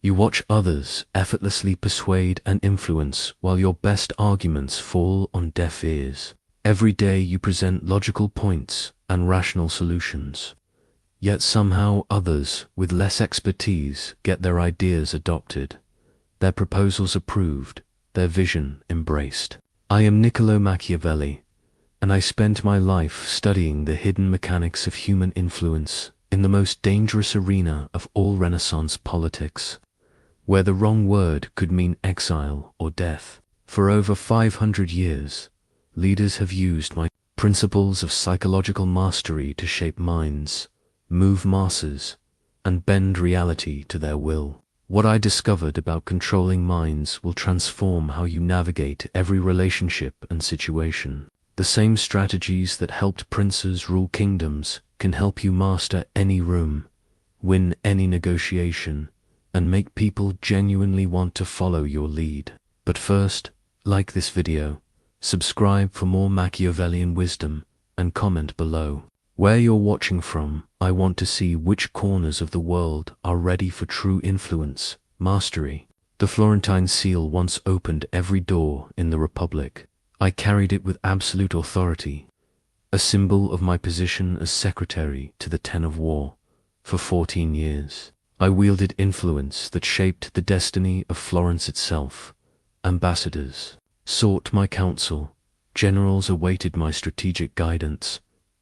You watch others effortlessly persuade and influence while your best arguments fall on deaf ears. Every day you present logical points and rational solutions. Yet somehow others with less expertise get their ideas adopted, their proposals approved, their vision embraced. I am Niccolò Machiavelli, and I spent my life studying the hidden mechanics of human influence in the most dangerous arena of all Renaissance politics, where the wrong word could mean exile or death. For over 500 years, leaders have used my principles of psychological mastery to shape minds, move masses, and bend reality to their will. What I discovered about controlling minds will transform how you navigate every relationship and situation. The same strategies that helped princes rule kingdoms can help you master any room, win any negotiation, and make people genuinely want to follow your lead. But first, like this video, subscribe for more Machiavellian wisdom, and comment below. Where you're watching from, I want to see which corners of the world are ready for true influence, mastery. The Florentine seal once opened every door in the Republic. I carried it with absolute authority, a symbol of my position as secretary to the Ten of War. For 14 years, I wielded influence that shaped the destiny of Florence itself. Ambassadors sought my counsel, generals awaited my strategic guidance,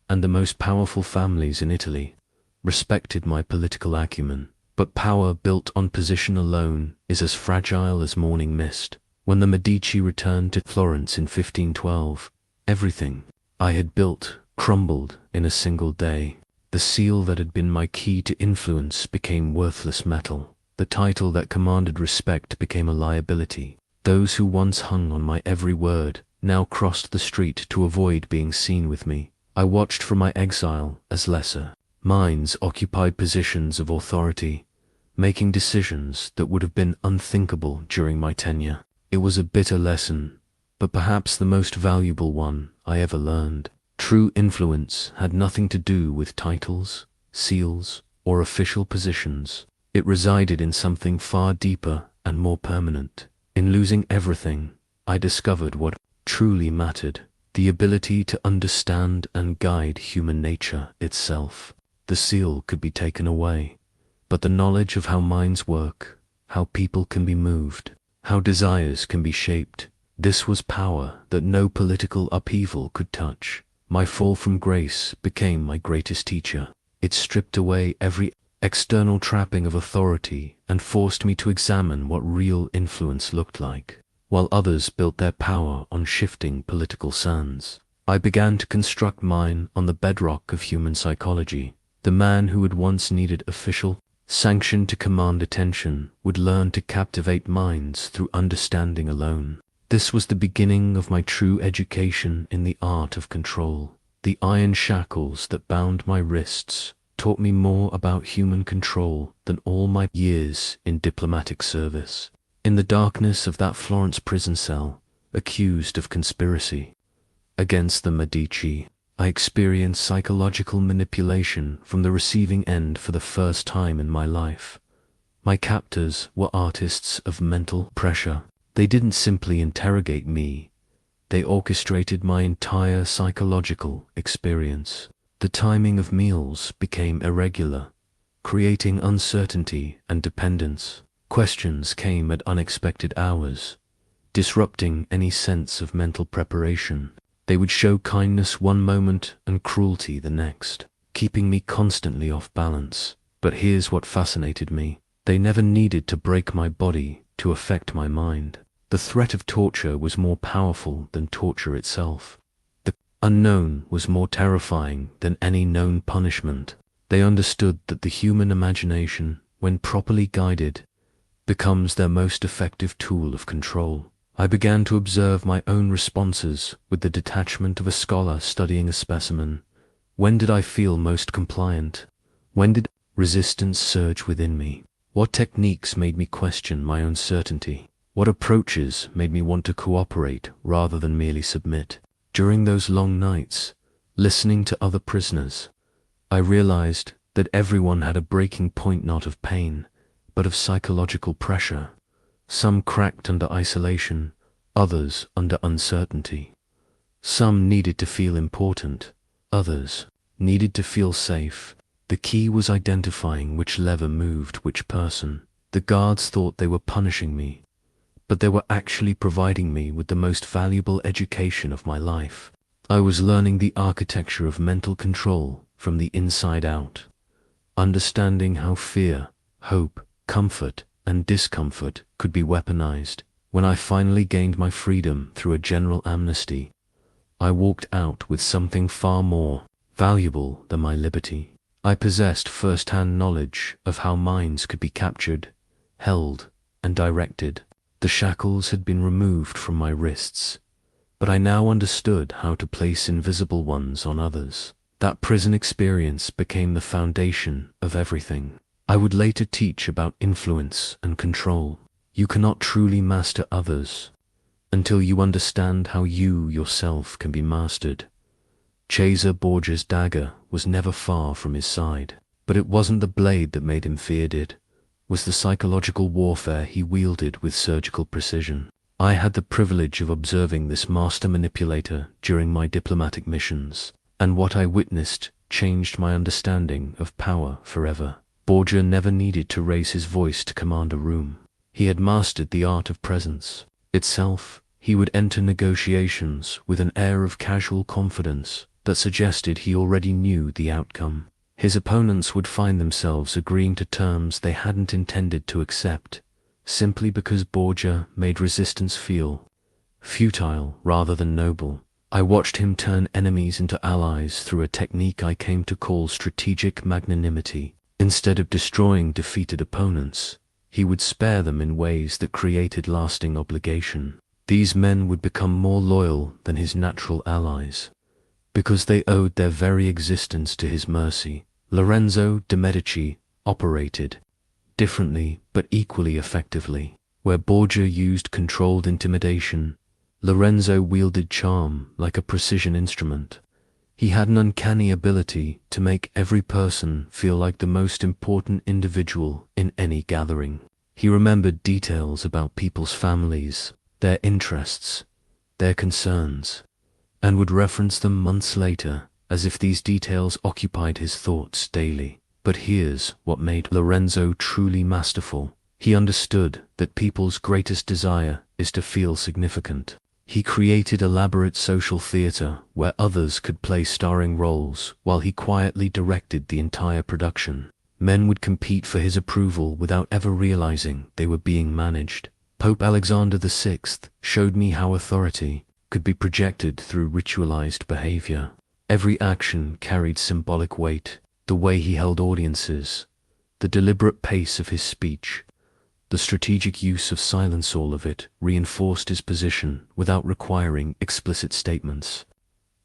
and the most powerful families in Italy respected my political acumen. But power built on position alone is as fragile as morning mist. When the Medici returned to Florence in 1512, everything I had built crumbled in a single day. The seal that had been my key to influence became worthless metal. The title that commanded respect became a liability. Those who once hung on my every word now crossed the street to avoid being seen with me. I watched from my exile as lesser minds occupied positions of authority, making decisions that would have been unthinkable during my tenure. It was a bitter lesson, but perhaps the most valuable one I ever learned. True influence had nothing to do with titles, seals, or official positions. It resided in something far deeper and more permanent. In losing everything, I discovered what truly mattered: the ability to understand and guide human nature itself. The seal could be taken away, but the knowledge of how minds work, how people can be moved, how desires can be shaped, this was power that no political upheaval could touch. My fall from grace became my greatest teacher. It stripped away every external trapping of authority and forced me to examine what real influence looked like. While others built their power on shifting political sands, I began to construct mine on the bedrock of human psychology. The man who had once needed official sanction to command attention would learn to captivate minds through understanding alone. This was the beginning of my true education in the art of control. The iron shackles that bound my wrists taught me more about human control than all my years in diplomatic service. In the darkness of that Florence prison cell, accused of conspiracy against the Medici, I experienced psychological manipulation from the receiving end for the first time in my life. My captors were artists of mental pressure. They didn't simply interrogate me, they orchestrated my entire psychological experience. The timing of meals became irregular, creating uncertainty and dependence. Questions came at unexpected hours, disrupting any sense of mental preparation. They would show kindness one moment and cruelty the next, keeping me constantly off balance. But here's what fascinated me: they never needed to break my body to affect my mind. The threat of torture was more powerful than torture itself. The unknown was more terrifying than any known punishment. They understood that the human imagination, when properly guided, becomes their most effective tool of control. I began to observe my own responses with the detachment of a scholar studying a specimen. When did I feel most compliant? When did resistance surge within me? What techniques made me question my own certainty? What approaches made me want to cooperate rather than merely submit? During those long nights, listening to other prisoners, I realized that everyone had a breaking point, not of pain, but of psychological pressure. Some cracked under isolation, others under uncertainty. Some needed to feel important, others needed to feel safe. The key was identifying which lever moved which person. The guards thought they were punishing me, but they were actually providing me with the most valuable education of my life. I was learning the architecture of mental control from the inside out, understanding how fear, hope, comfort, and discomfort could be weaponized. When I finally gained my freedom through a general amnesty, I walked out with something far more valuable than my liberty. I possessed first-hand knowledge of how minds could be captured, held, and directed. The shackles had been removed from my wrists, but I now understood how to place invisible ones on others. That prison experience became the foundation of everything I would later teach about influence and control. You cannot truly master others until you understand how you yourself can be mastered. Cesare Borgia's dagger was never far from his side, but it wasn't the blade that made him feared, it was the psychological warfare he wielded with surgical precision. I had the privilege of observing this master manipulator during my diplomatic missions, and what I witnessed changed my understanding of power forever. Borgia never needed to raise his voice to command a room. He had mastered the art of presence itself. He would enter negotiations with an air of casual confidence that suggested he already knew the outcome. His opponents would find themselves agreeing to terms they hadn't intended to accept, simply because Borgia made resistance feel futile rather than noble. I watched him turn enemies into allies through a technique I came to call strategic magnanimity. Instead of destroying defeated opponents, he would spare them in ways that created lasting obligation. These men would become more loyal than his natural allies, because they owed their very existence to his mercy. Lorenzo de' Medici operated differently but equally effectively. Where Borgia used controlled intimidation, Lorenzo wielded charm like a precision instrument. He had an uncanny ability to make every person feel like the most important individual in any gathering. He remembered details about people's families, their interests, their concerns, and would reference them months later, as if these details occupied his thoughts daily. But here's what made Lorenzo truly masterful. He understood that people's greatest desire is to feel significant. He created elaborate social theater where others could play starring roles while he quietly directed the entire production. Men would compete for his approval without ever realizing they were being managed. Pope Alexander VI showed me how authority could be projected through ritualized behavior. Every action carried symbolic weight. The way he held audiences, the deliberate pace of his speech, the strategic use of silence, all of it reinforced his position without requiring explicit statements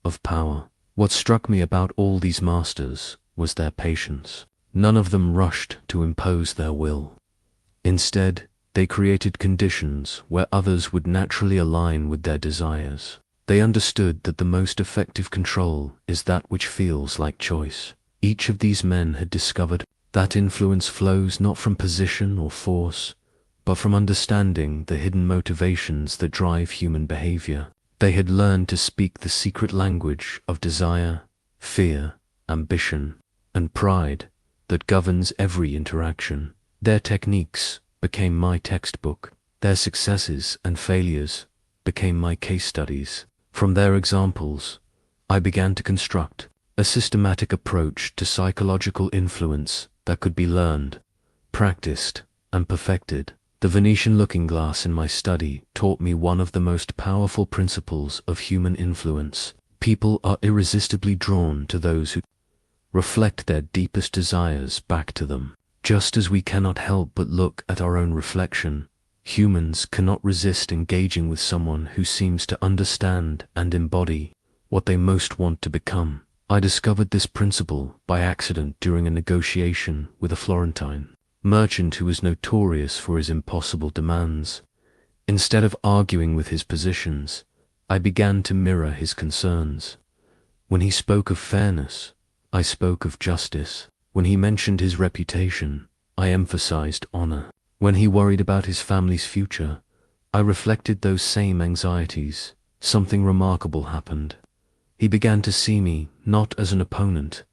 of power. What struck me about all these masters was their patience. None of them rushed to impose their will. Instead, they created conditions where others would naturally align with their desires. They understood that the most effective control is that which feels like choice. Each of these men had discovered that influence flows not from position or force, but from understanding the hidden motivations that drive human behavior. They had learned to speak the secret language of desire, fear, ambition, and pride that governs every interaction. Their techniques became my textbook. Their successes and failures became my case studies. From their examples, I began to construct a systematic approach to psychological influence that could be learned, practiced, and perfected. The Venetian looking glass in my study taught me one of the most powerful principles of human influence. People are irresistibly drawn to those who reflect their deepest desires back to them. Just as we cannot help but look at our own reflection, humans cannot resist engaging with someone who seems to understand and embody what they most want to become. I discovered this principle by accident during a negotiation with a Florentine merchant who was notorious for his impossible demands. Instead of arguing with his positions, I began to mirror his concerns. When he spoke of fairness, I spoke of justice. When he mentioned his reputation, I emphasized honor. When he worried about his family's future, I reflected those same anxieties. Something remarkable happened. He began to see me not as an opponent,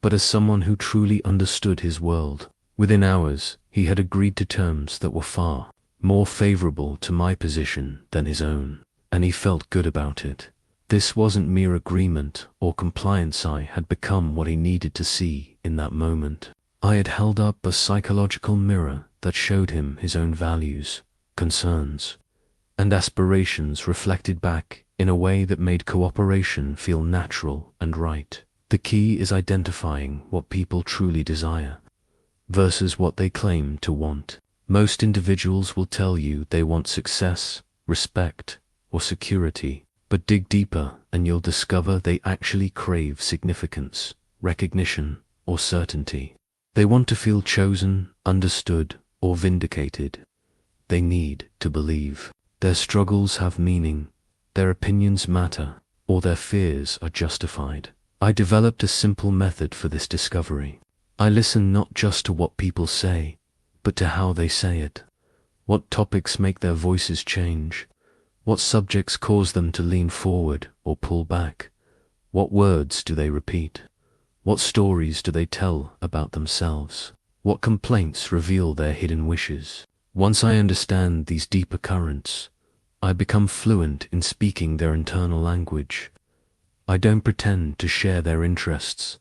but as someone who truly understood his world. Within hours, he had agreed to terms that were far more favorable to my position than his own, and he felt good about it. This wasn't mere agreement or compliance. I had become what he needed to see in that moment. I had held up a psychological mirror that showed him his own values, concerns, and aspirations reflected back in a way that made cooperation feel natural and right. The key is identifying what people truly desire versus what they claim to want. Most individuals will tell you they want success, respect, or security, but dig deeper and you'll discover they actually crave significance, recognition, or certainty. They want to feel chosen, understood, or vindicated. They need to believe their struggles have meaning, their opinions matter, or their fears are justified. I developed a simple method for this discovery. I listen not just to what people say, but to how they say it. What topics make their voices change? What subjects cause them to lean forward or pull back? What words do they repeat? What stories do they tell about themselves? What complaints reveal their hidden wishes? Once I understand these deeper currents, I become fluent in speaking their internal language. I don't pretend to share their interests.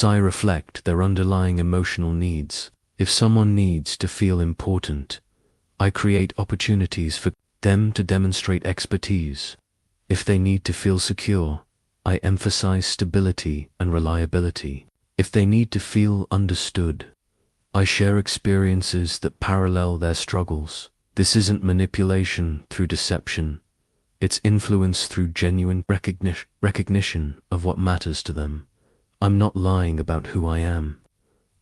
I reflect their underlying emotional needs. If someone needs to feel important, I create opportunities for them to demonstrate expertise. If they need to feel secure, I emphasize stability and reliability. If they need to feel understood, I share experiences that parallel their struggles. This isn't manipulation through deception. It's influence through genuine recognition of what matters to them. I'm not lying about who I am.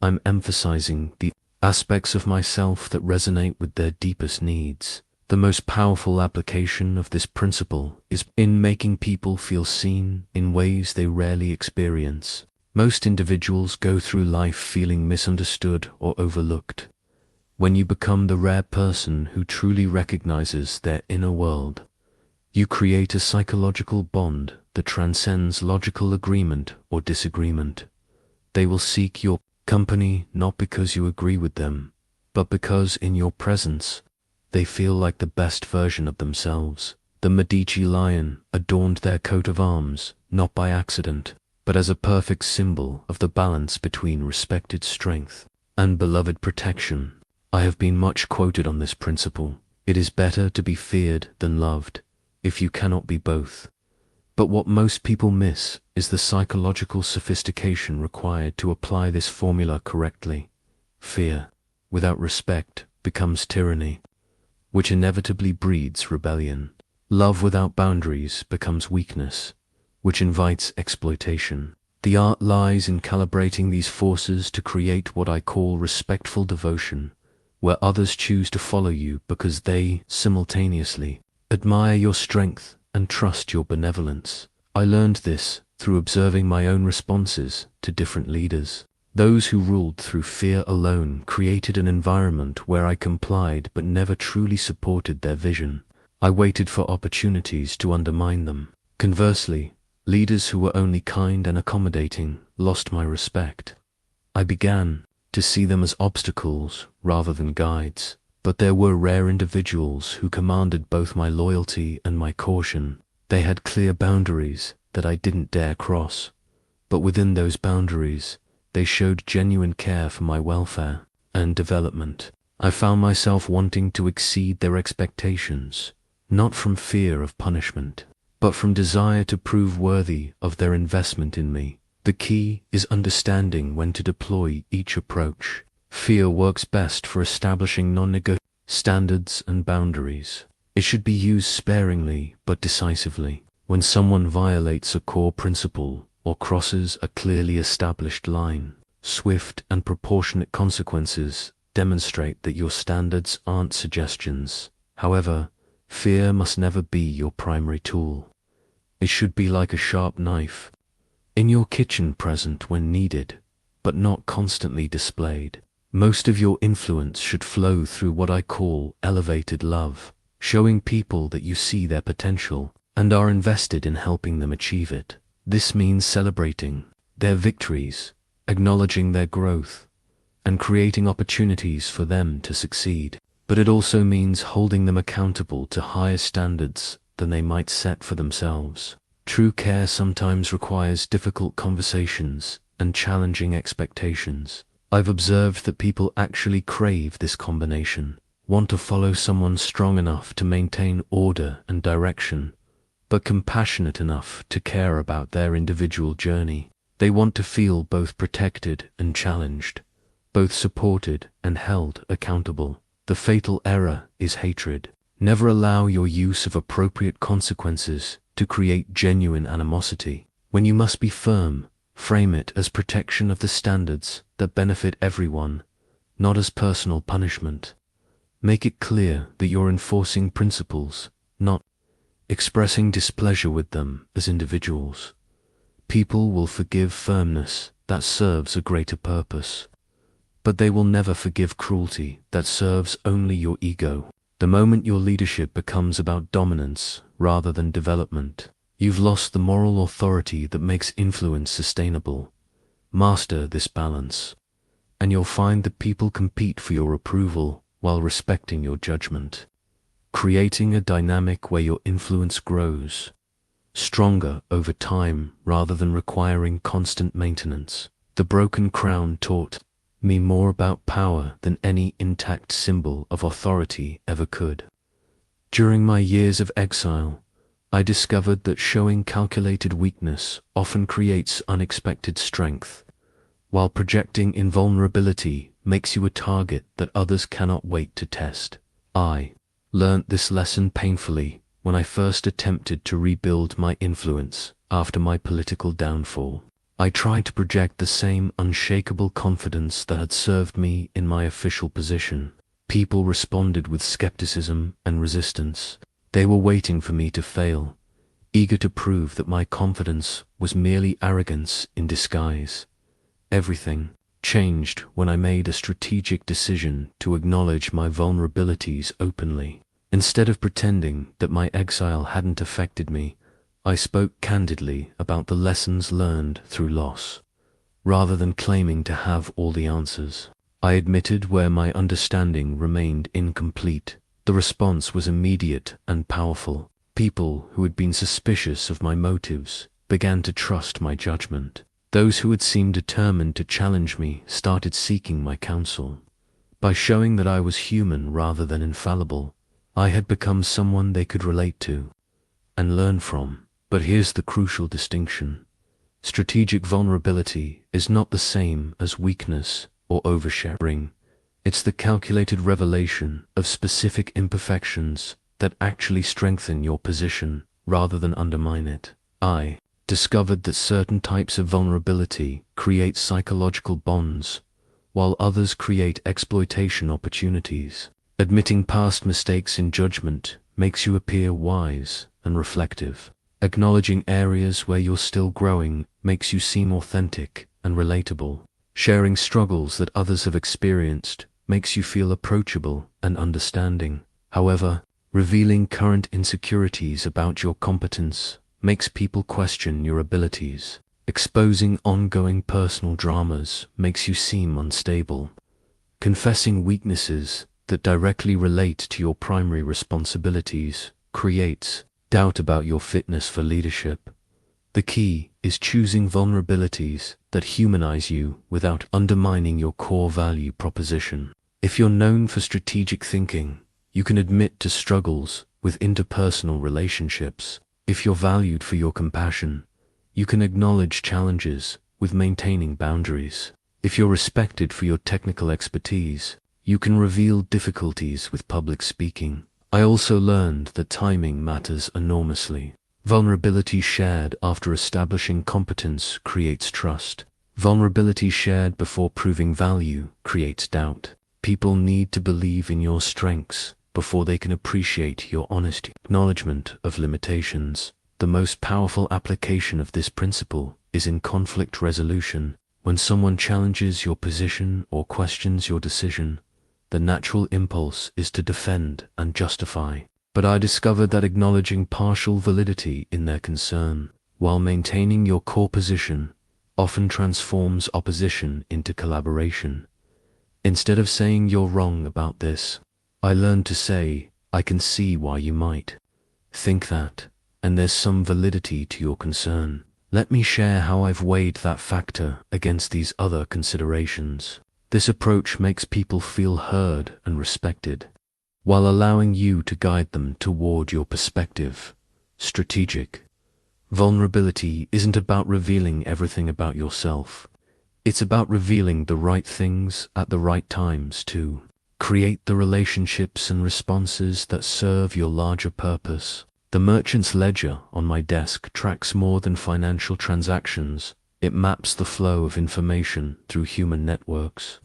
I'm emphasizing the aspects of myself that resonate with their deepest needs. The most powerful application of this principle is in making people feel seen in ways they rarely experience. Most individuals go through life feeling misunderstood or overlooked. When you become the rare person who truly recognizes their inner world, you create a psychological bond that transcends logical agreement or disagreement. They will seek your company not because you agree with them, but because in your presence, they feel like the best version of themselves. The Medici lion adorned their coat of arms, not by accident, but as a perfect symbol of the balance between respected strength and beloved protection. I have been much quoted on this principle. It is better to be feared than loved, if you cannot be both. But what most people miss is the psychological sophistication required to apply this formula correctly. Fear, without respect, becomes tyranny, which inevitably breeds rebellion. Love without boundaries becomes weakness, which invites exploitation. The art lies in calibrating these forces to create what I call respectful devotion, where others choose to follow you because they simultaneously admire your strength and trust your benevolence. I learned this through observing my own responses to different leaders. Those who ruled through fear alone created an environment where I complied but never truly supported their vision. I waited for opportunities to undermine them. Conversely, leaders who were only kind and accommodating lost my respect. I began to see them as obstacles rather than guides. But there were rare individuals who commanded both my loyalty and my caution. They had clear boundaries that I didn't dare cross. But within those boundaries, they showed genuine care for my welfare and development. I found myself wanting to exceed their expectations, not from fear of punishment, but from desire to prove worthy of their investment in me. The key is understanding when to deploy each approach. Fear works best for establishing non-negotiable standards and boundaries. It should be used sparingly but decisively. When someone violates a core principle or crosses a clearly established line, swift and proportionate consequences demonstrate that your standards aren't suggestions. However, fear must never be your primary tool. It should be like a sharp knife, in your kitchen, present when needed, but not constantly displayed. Most of your influence should flow through what I call elevated love, showing people that you see their potential and are invested in helping them achieve it. This means celebrating their victories, acknowledging their growth, and creating opportunities for them to succeed. But it also means holding them accountable to higher standards than they might set for themselves. True care sometimes requires difficult conversations and challenging expectations. I've observed that people actually crave this combination, want to follow someone strong enough to maintain order and direction, but compassionate enough to care about their individual journey. They want to feel both protected and challenged, both supported and held accountable. The fatal error is hatred. Never allow your use of appropriate consequences to create genuine animosity. When you must be firm, frame it as protection of the standards that benefit everyone, not as personal punishment. Make it clear that you're enforcing principles, not expressing displeasure with them as individuals. People will forgive firmness that serves a greater purpose, but they will never forgive cruelty that serves only your ego. The moment your leadership becomes about dominance rather than development, you've lost the moral authority that makes influence sustainable. Master this balance, and you'll find that people compete for your approval while respecting your judgment, creating a dynamic where your influence grows stronger over time rather than requiring constant maintenance. The broken crown taught me more about power than any intact symbol of authority ever could. During my years of exile, I discovered that showing calculated weakness often creates unexpected strength, while projecting invulnerability makes you a target that others cannot wait to test. I learnt this lesson painfully when I first attempted to rebuild my influence after my political downfall. I tried to project the same unshakable confidence that had served me in my official position. People responded with skepticism and resistance. They were waiting for me to fail, eager to prove that my confidence was merely arrogance in disguise. Everything changed when I made a strategic decision to acknowledge my vulnerabilities openly. Instead of pretending that my exile hadn't affected me, I spoke candidly about the lessons learned through loss, rather than claiming to have all the answers. I admitted where my understanding remained incomplete. The response was immediate and powerful. People who had been suspicious of my motives began to trust my judgment. Those who had seemed determined to challenge me started seeking my counsel. By showing that I was human rather than infallible, I had become someone they could relate to and learn from. But here's the crucial distinction. Strategic vulnerability is not the same as weakness or oversharing. It's the calculated revelation of specific imperfections that actually strengthen your position rather than undermine it. I discovered that certain types of vulnerability create psychological bonds, while others create exploitation opportunities. Admitting past mistakes in judgment makes you appear wise and reflective. Acknowledging areas where you're still growing makes you seem authentic and relatable. Sharing struggles that others have experienced makes you feel approachable and understanding. However, revealing current insecurities about your competence makes people question your abilities. Exposing ongoing personal dramas makes you seem unstable. Confessing weaknesses that directly relate to your primary responsibilities creates doubt about your fitness for leadership. The key is choosing vulnerabilities that humanize you without undermining your core value proposition. If you're known for strategic thinking, you can admit to struggles with interpersonal relationships. If you're valued for your compassion, you can acknowledge challenges with maintaining boundaries. If you're respected for your technical expertise, you can reveal difficulties with public speaking. I also learned that timing matters enormously. Vulnerability shared after establishing competence creates trust. Vulnerability shared before proving value creates doubt. People need to believe in your strengths before they can appreciate your honest acknowledgement of limitations. The most powerful application of this principle is in conflict resolution. When someone challenges your position or questions your decision, the natural impulse is to defend and justify. But I discovered that acknowledging partial validity in their concern, while maintaining your core position, often transforms opposition into collaboration. Instead of saying you're wrong about this, I learned to say, I can see why you might think that, and there's some validity to your concern. Let me share how I've weighed that factor against these other considerations. This approach makes people feel heard and respected, while allowing you to guide them toward your perspective. Strategic. Vulnerability isn't about revealing everything about yourself. It's about revealing the right things at the right times to create the relationships and responses that serve your larger purpose. The merchant's ledger on my desk tracks more than financial transactions. It maps the flow of information through human networks,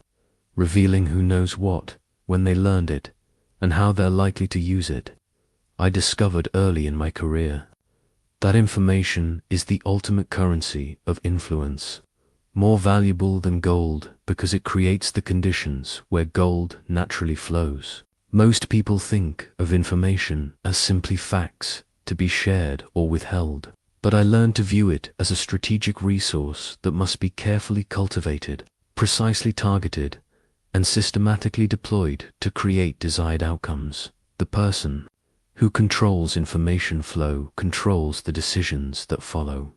revealing who knows what, when they learned it, and how they're likely to use it. I discovered early in my career that information is the ultimate currency of influence, more valuable than gold because it creates the conditions where gold naturally flows. Most people think of information as simply facts to be shared or withheld, but I learned to view it as a strategic resource that must be carefully cultivated, precisely targeted, and systematically deployed to create desired outcomes. The person who controls information flow controls the decisions that follow.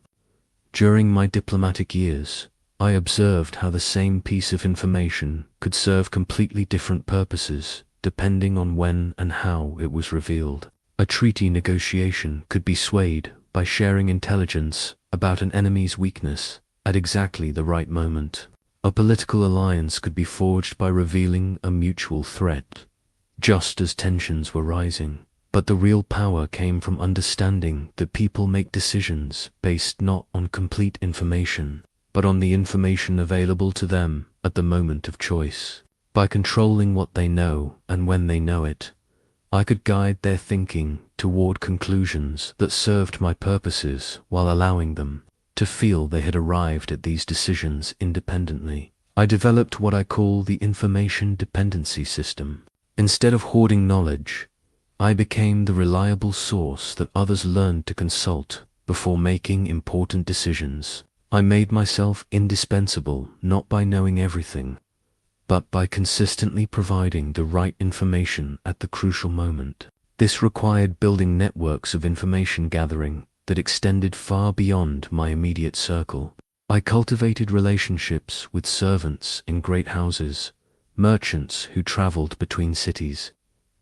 During my diplomatic years, I observed how the same piece of information could serve completely different purposes depending on when and how it was revealed. A treaty negotiation could be swayed by sharing intelligence about an enemy's weakness at exactly the right moment. A political alliance could be forged by revealing a mutual threat, just as tensions were rising. But the real power came from understanding that people make decisions based not on complete information, but on the information available to them at the moment of choice. By controlling what they know and when they know it, I could guide their thinking toward conclusions that served my purposes while allowing them to feel they had arrived at these decisions independently. I developed what I call the information dependency system. Instead of hoarding knowledge, I became the reliable source that others learned to consult before making important decisions. I made myself indispensable not by knowing everything, but by consistently providing the right information at the crucial moment. This required building networks of information gathering that extended far beyond my immediate circle. I cultivated relationships with servants in great houses, merchants who traveled between cities,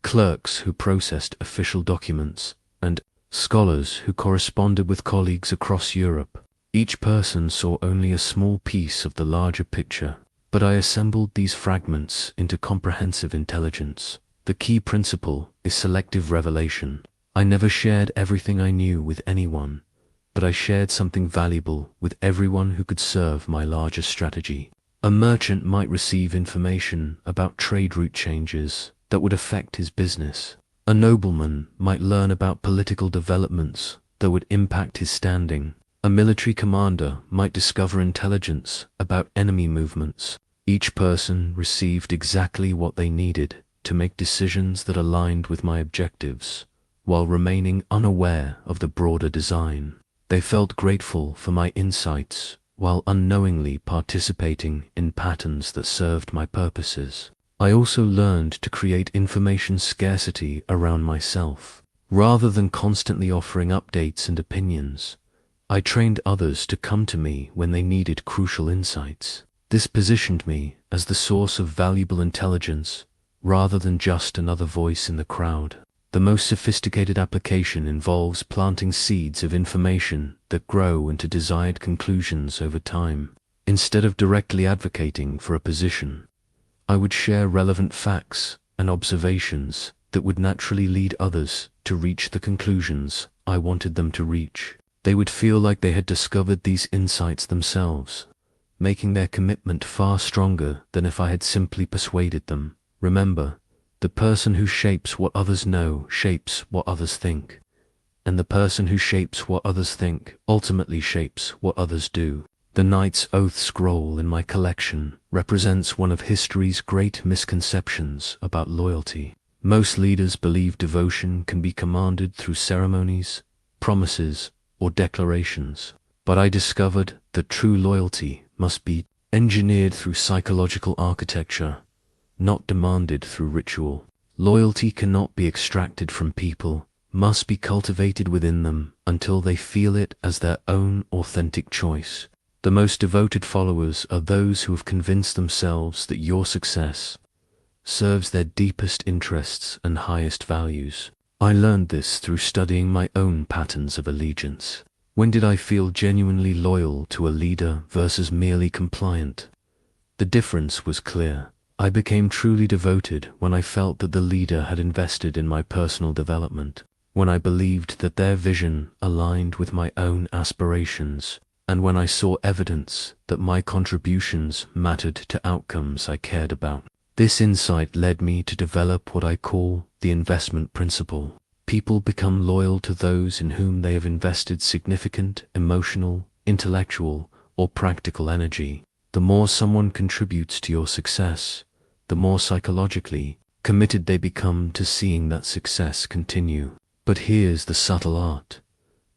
clerks who processed official documents, and scholars who corresponded with colleagues across Europe. Each person saw only a small piece of the larger picture, but I assembled these fragments into comprehensive intelligence. The key principle is selective revelation. I never shared everything I knew with anyone, but I shared something valuable with everyone who could serve my larger strategy. A merchant might receive information about trade route changes that would affect his business. A nobleman might learn about political developments that would impact his standing. A military commander might discover intelligence about enemy movements. Each person received exactly what they needed to make decisions that aligned with my objectives, while remaining unaware of the broader design. They felt grateful for my insights, while unknowingly participating in patterns that served my purposes. I also learned to create information scarcity around myself. Rather than constantly offering updates and opinions, I trained others to come to me when they needed crucial insights. This positioned me as the source of valuable intelligence rather than just another voice in the crowd. The most sophisticated application involves planting seeds of information that grow into desired conclusions over time. Instead of directly advocating for a position, I would share relevant facts and observations that would naturally lead others to reach the conclusions I wanted them to reach. They would feel like they had discovered these insights themselves, making their commitment far stronger than if I had simply persuaded them. Remember, the person who shapes what others know shapes what others think, and the person who shapes what others think ultimately shapes what others do. The Knight's Oath scroll in my collection represents one of history's great misconceptions about loyalty. Most leaders believe devotion can be commanded through ceremonies, promises, or declarations. But I discovered that true loyalty must be engineered through psychological architecture, not demanded through ritual. Loyalty cannot be extracted from people, must be cultivated within them until they feel it as their own authentic choice. The most devoted followers are those who have convinced themselves that your success serves their deepest interests and highest values. I learned this through studying my own patterns of allegiance. When did I feel genuinely loyal to a leader versus merely compliant? The difference was clear. I became truly devoted when I felt that the leader had invested in my personal development, when I believed that their vision aligned with my own aspirations, and when I saw evidence that my contributions mattered to outcomes I cared about. This insight led me to develop what I call the investment principle. People become loyal to those in whom they have invested significant emotional, intellectual, or practical energy. The more someone contributes to your success, the more psychologically committed they become to seeing that success continue. But here's the subtle art.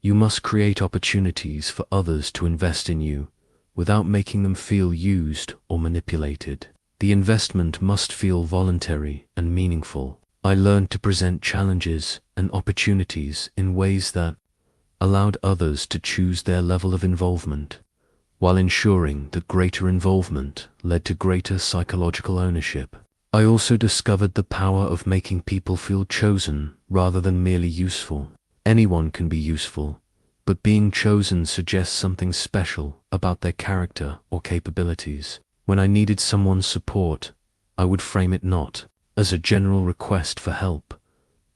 You must create opportunities for others to invest in you without making them feel used or manipulated. The investment must feel voluntary and meaningful. I learned to present challenges and opportunities in ways that allowed others to choose their level of involvement, while ensuring that greater involvement led to greater psychological ownership. I also discovered the power of making people feel chosen rather than merely useful. Anyone can be useful, but being chosen suggests something special about their character or capabilities. When I needed someone's support, I would frame it not as a general request for help,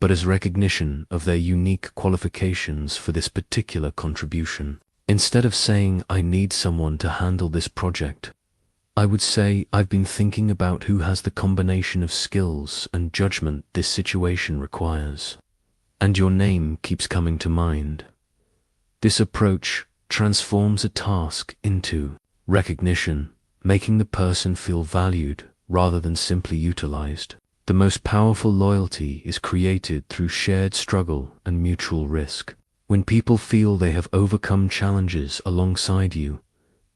but as recognition of their unique qualifications for this particular contribution. Instead of saying, "I need someone to handle this project," I would say, "I've been thinking about who has the combination of skills and judgment this situation requires, and your name keeps coming to mind." This approach transforms a task into recognition, making the person feel valued rather than simply utilized. The most powerful loyalty is created through shared struggle and mutual risk. When people feel they have overcome challenges alongside you,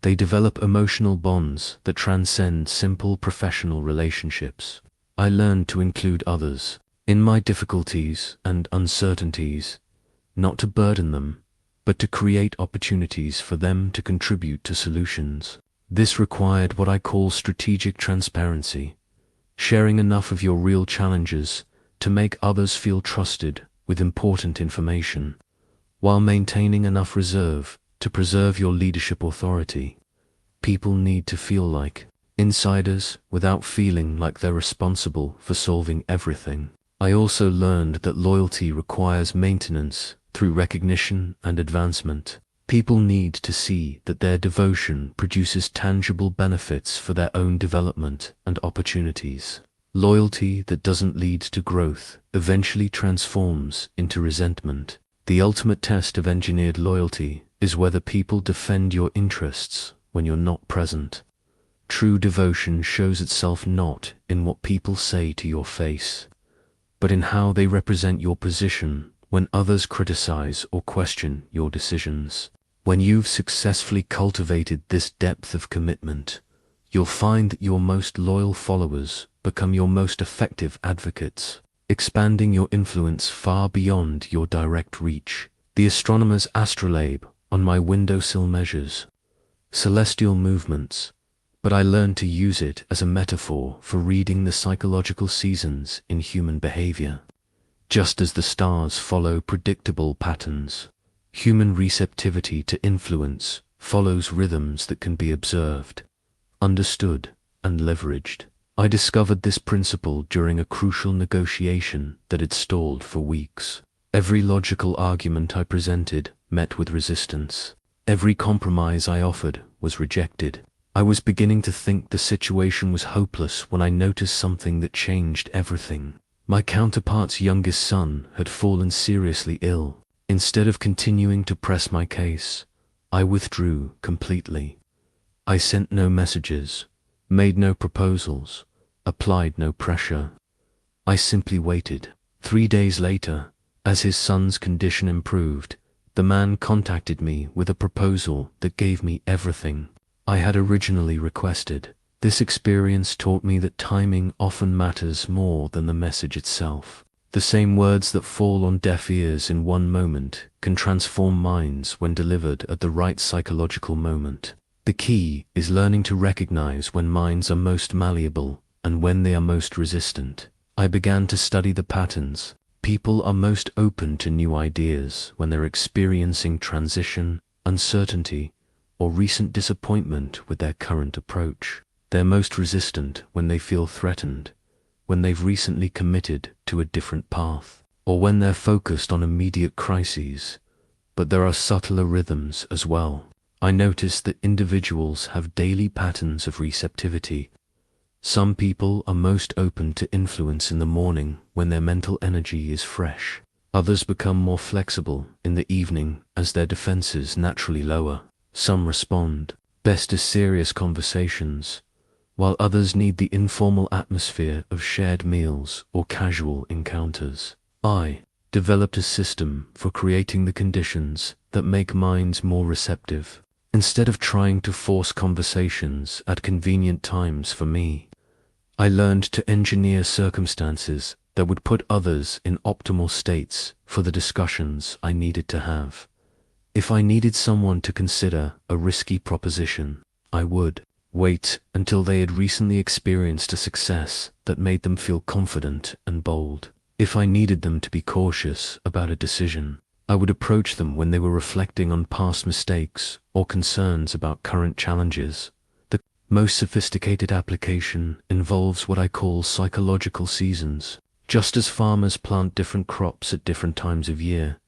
they develop emotional bonds that transcend simple professional relationships. I learned to include others in my difficulties and uncertainties, not to burden them, but to create opportunities for them to contribute to solutions. This required what I call strategic transparency, sharing enough of your real challenges to make others feel trusted with important information, while maintaining enough reserve to preserve your leadership authority. People need to feel like insiders without feeling like they're responsible for solving everything. I also learned that loyalty requires maintenance through recognition and advancement. People need to see that their devotion produces tangible benefits for their own development and opportunities. Loyalty that doesn't lead to growth eventually transforms into resentment. The ultimate test of engineered loyalty is whether people defend your interests when you're not present. True devotion shows itself not in what people say to your face, but in how they represent your position when others criticize or question your decisions. When you've successfully cultivated this depth of commitment, you'll find that your most loyal followers become your most effective advocates, expanding your influence far beyond your direct reach. The astronomer's astrolabe on my windowsill measures celestial movements, but I learned to use it as a metaphor for reading the psychological seasons in human behavior. Just as the stars follow predictable patterns, human receptivity to influence follows rhythms that can be observed, understood, and leveraged. I discovered this principle during a crucial negotiation that had stalled for weeks. Every logical argument I presented met with resistance. Every compromise I offered was rejected. I was beginning to think the situation was hopeless when I noticed something that changed everything. My counterpart's youngest son had fallen seriously ill. Instead of continuing to press my case, I withdrew completely. I sent no messages, made no proposals, applied no pressure. I simply waited. 3 days later, as his son's condition improved, the man contacted me with a proposal that gave me everything I had originally requested. This experience taught me that timing often matters more than the message itself. The same words that fall on deaf ears in one moment can transform minds when delivered at the right psychological moment. The key is learning to recognize when minds are most malleable and when they are most resistant. I began to study the patterns. People are most open to new ideas when they're experiencing transition, uncertainty, or recent disappointment with their current approach. They're most resistant when they feel threatened, when they've recently committed to a different path, or when they're focused on immediate crises. But there are subtler rhythms as well. I noticed that individuals have daily patterns of receptivity. Some people are most open to influence in the morning when their mental energy is fresh. Others become more flexible in the evening as their defenses naturally lower. Some respond best to serious conversations, while others need the informal atmosphere of shared meals or casual encounters. I developed a system for creating the conditions that make minds more receptive. Instead of trying to force conversations at convenient times for me, I learned to engineer circumstances that would put others in optimal states for the discussions I needed to have. If I needed someone to consider a risky proposition, I would wait until they had recently experienced a success that made them feel confident and bold. If I needed them to be cautious about a decision, I would approach them when they were reflecting on past mistakes or concerns about current challenges. The most sophisticated application involves what I call psychological seasons. Just as farmers plant different crops at different times of year,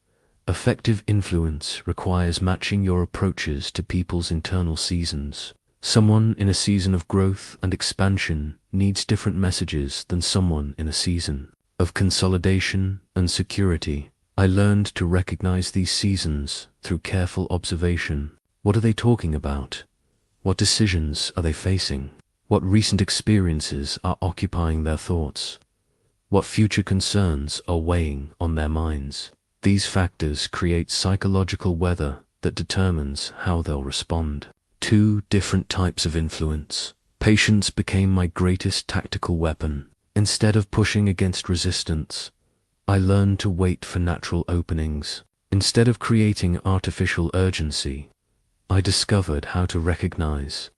effective influence requires matching your approaches to people's internal seasons. Someone in a season of growth and expansion needs different messages than someone in a season of consolidation and security. I learned to recognize these seasons through careful observation. What are they talking about? What decisions are they facing? What recent experiences are occupying their thoughts? What future concerns are weighing on their minds? These factors create psychological weather that determines how they'll respond. 2 different types of influence. Patience became my greatest tactical weapon. Instead of pushing against resistance, I learned to wait for natural openings. Instead of creating artificial urgency, I discovered how to recognize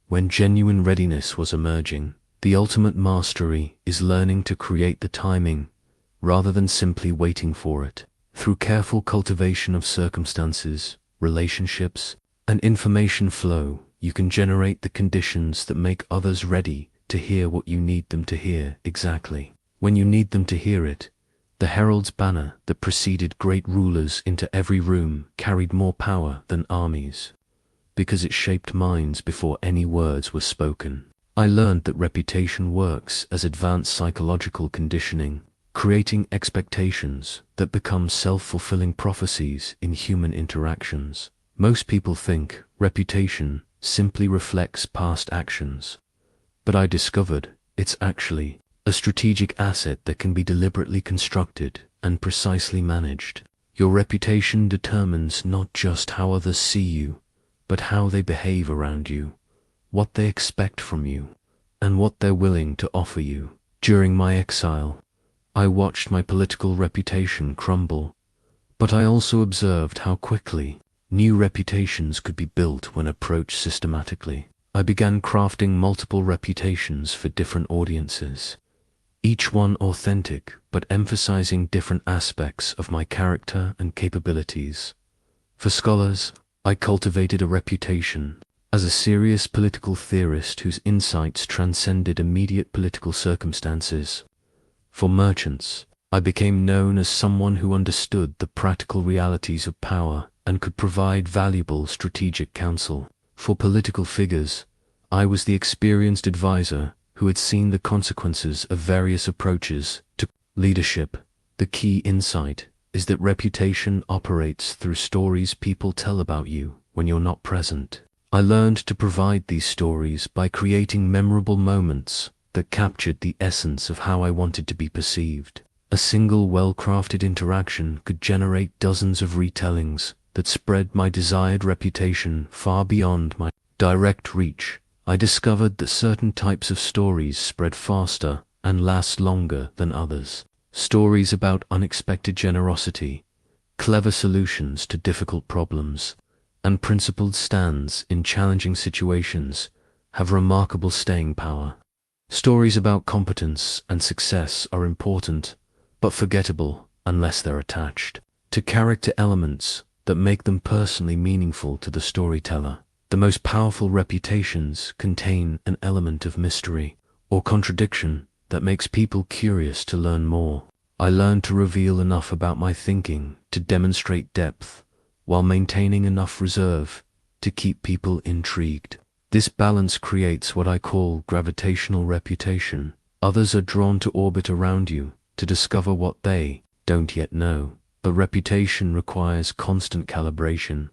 when genuine readiness was emerging. The ultimate mastery is learning to create the timing rather than simply waiting for it. Through careful cultivation of circumstances, relationships, and information flow, you can generate the conditions that make others ready to hear what you need them to hear exactly when you need them to hear it. The herald's banner that preceded great rulers into every room carried more power than armies, because it shaped minds before any words were spoken. I learned that reputation works as advanced psychological conditioning, creating expectations that become self-fulfilling prophecies in human interactions. Most people think reputation simply reflects past actions, but I discovered it's actually a strategic asset that can be deliberately constructed and precisely managed. Your reputation determines not just how others see you, but how they behave around you, what they expect from you, and what they're willing to offer you. During my exile, I watched my political reputation crumble, but I also observed how quickly new reputations could be built when approached systematically. I began crafting multiple reputations for different audiences, each one authentic but emphasizing different aspects of my character and capabilities. For scholars, I cultivated a reputation as a serious political theorist whose insights transcended immediate political circumstances. For merchants, I became known as someone who understood the practical realities of power and could provide valuable strategic counsel. For political figures, I was the experienced advisor who had seen the consequences of various approaches to leadership. The key insight is that reputation operates through stories people tell about you when you're not present. I learned to provide these stories by creating memorable moments that captured the essence of how I wanted to be perceived. A single well-crafted interaction could generate dozens of retellings that spread my desired reputation far beyond my direct reach. I discovered that certain types of stories spread faster and last longer than others. Stories about unexpected generosity, clever solutions to difficult problems, and principled stands in challenging situations have remarkable staying power. Stories about competence and success are important, but forgettable unless they're attached to character elements that make them personally meaningful to the storyteller. The most powerful reputations contain an element of mystery or contradiction that makes people curious to learn more. I learned to reveal enough about my thinking to demonstrate depth, while maintaining enough reserve to keep people intrigued. This balance creates what I call gravitational reputation. Others are drawn to orbit around you to discover what they don't yet know. But reputation requires constant calibration.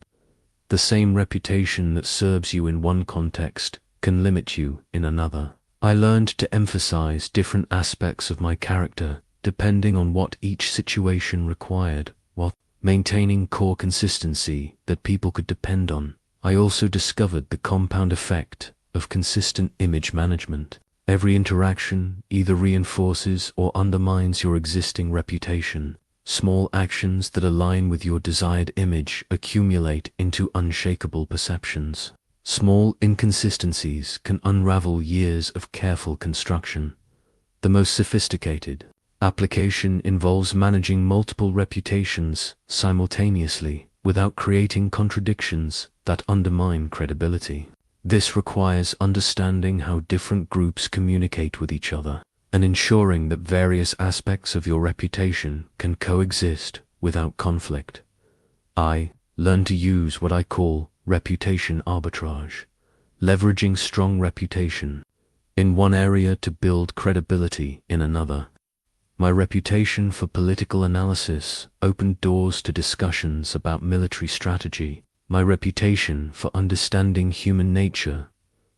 The same reputation that serves you in one context can limit you in another. I learned to emphasize different aspects of my character depending on what each situation required, while maintaining core consistency that people could depend on. I also discovered the compound effect of consistent image management. Every interaction either reinforces or undermines your existing reputation. Small actions that align with your desired image accumulate into unshakable perceptions. Small inconsistencies can unravel years of careful construction. The most sophisticated application involves managing multiple reputations simultaneously without creating contradictions that undermine credibility. This requires understanding how different groups communicate with each other and ensuring that various aspects of your reputation can coexist without conflict. I learned to use what I call reputation arbitrage, leveraging strong reputation in one area to build credibility in another. My reputation for political analysis opened doors to discussions about military strategy. My reputation for understanding human nature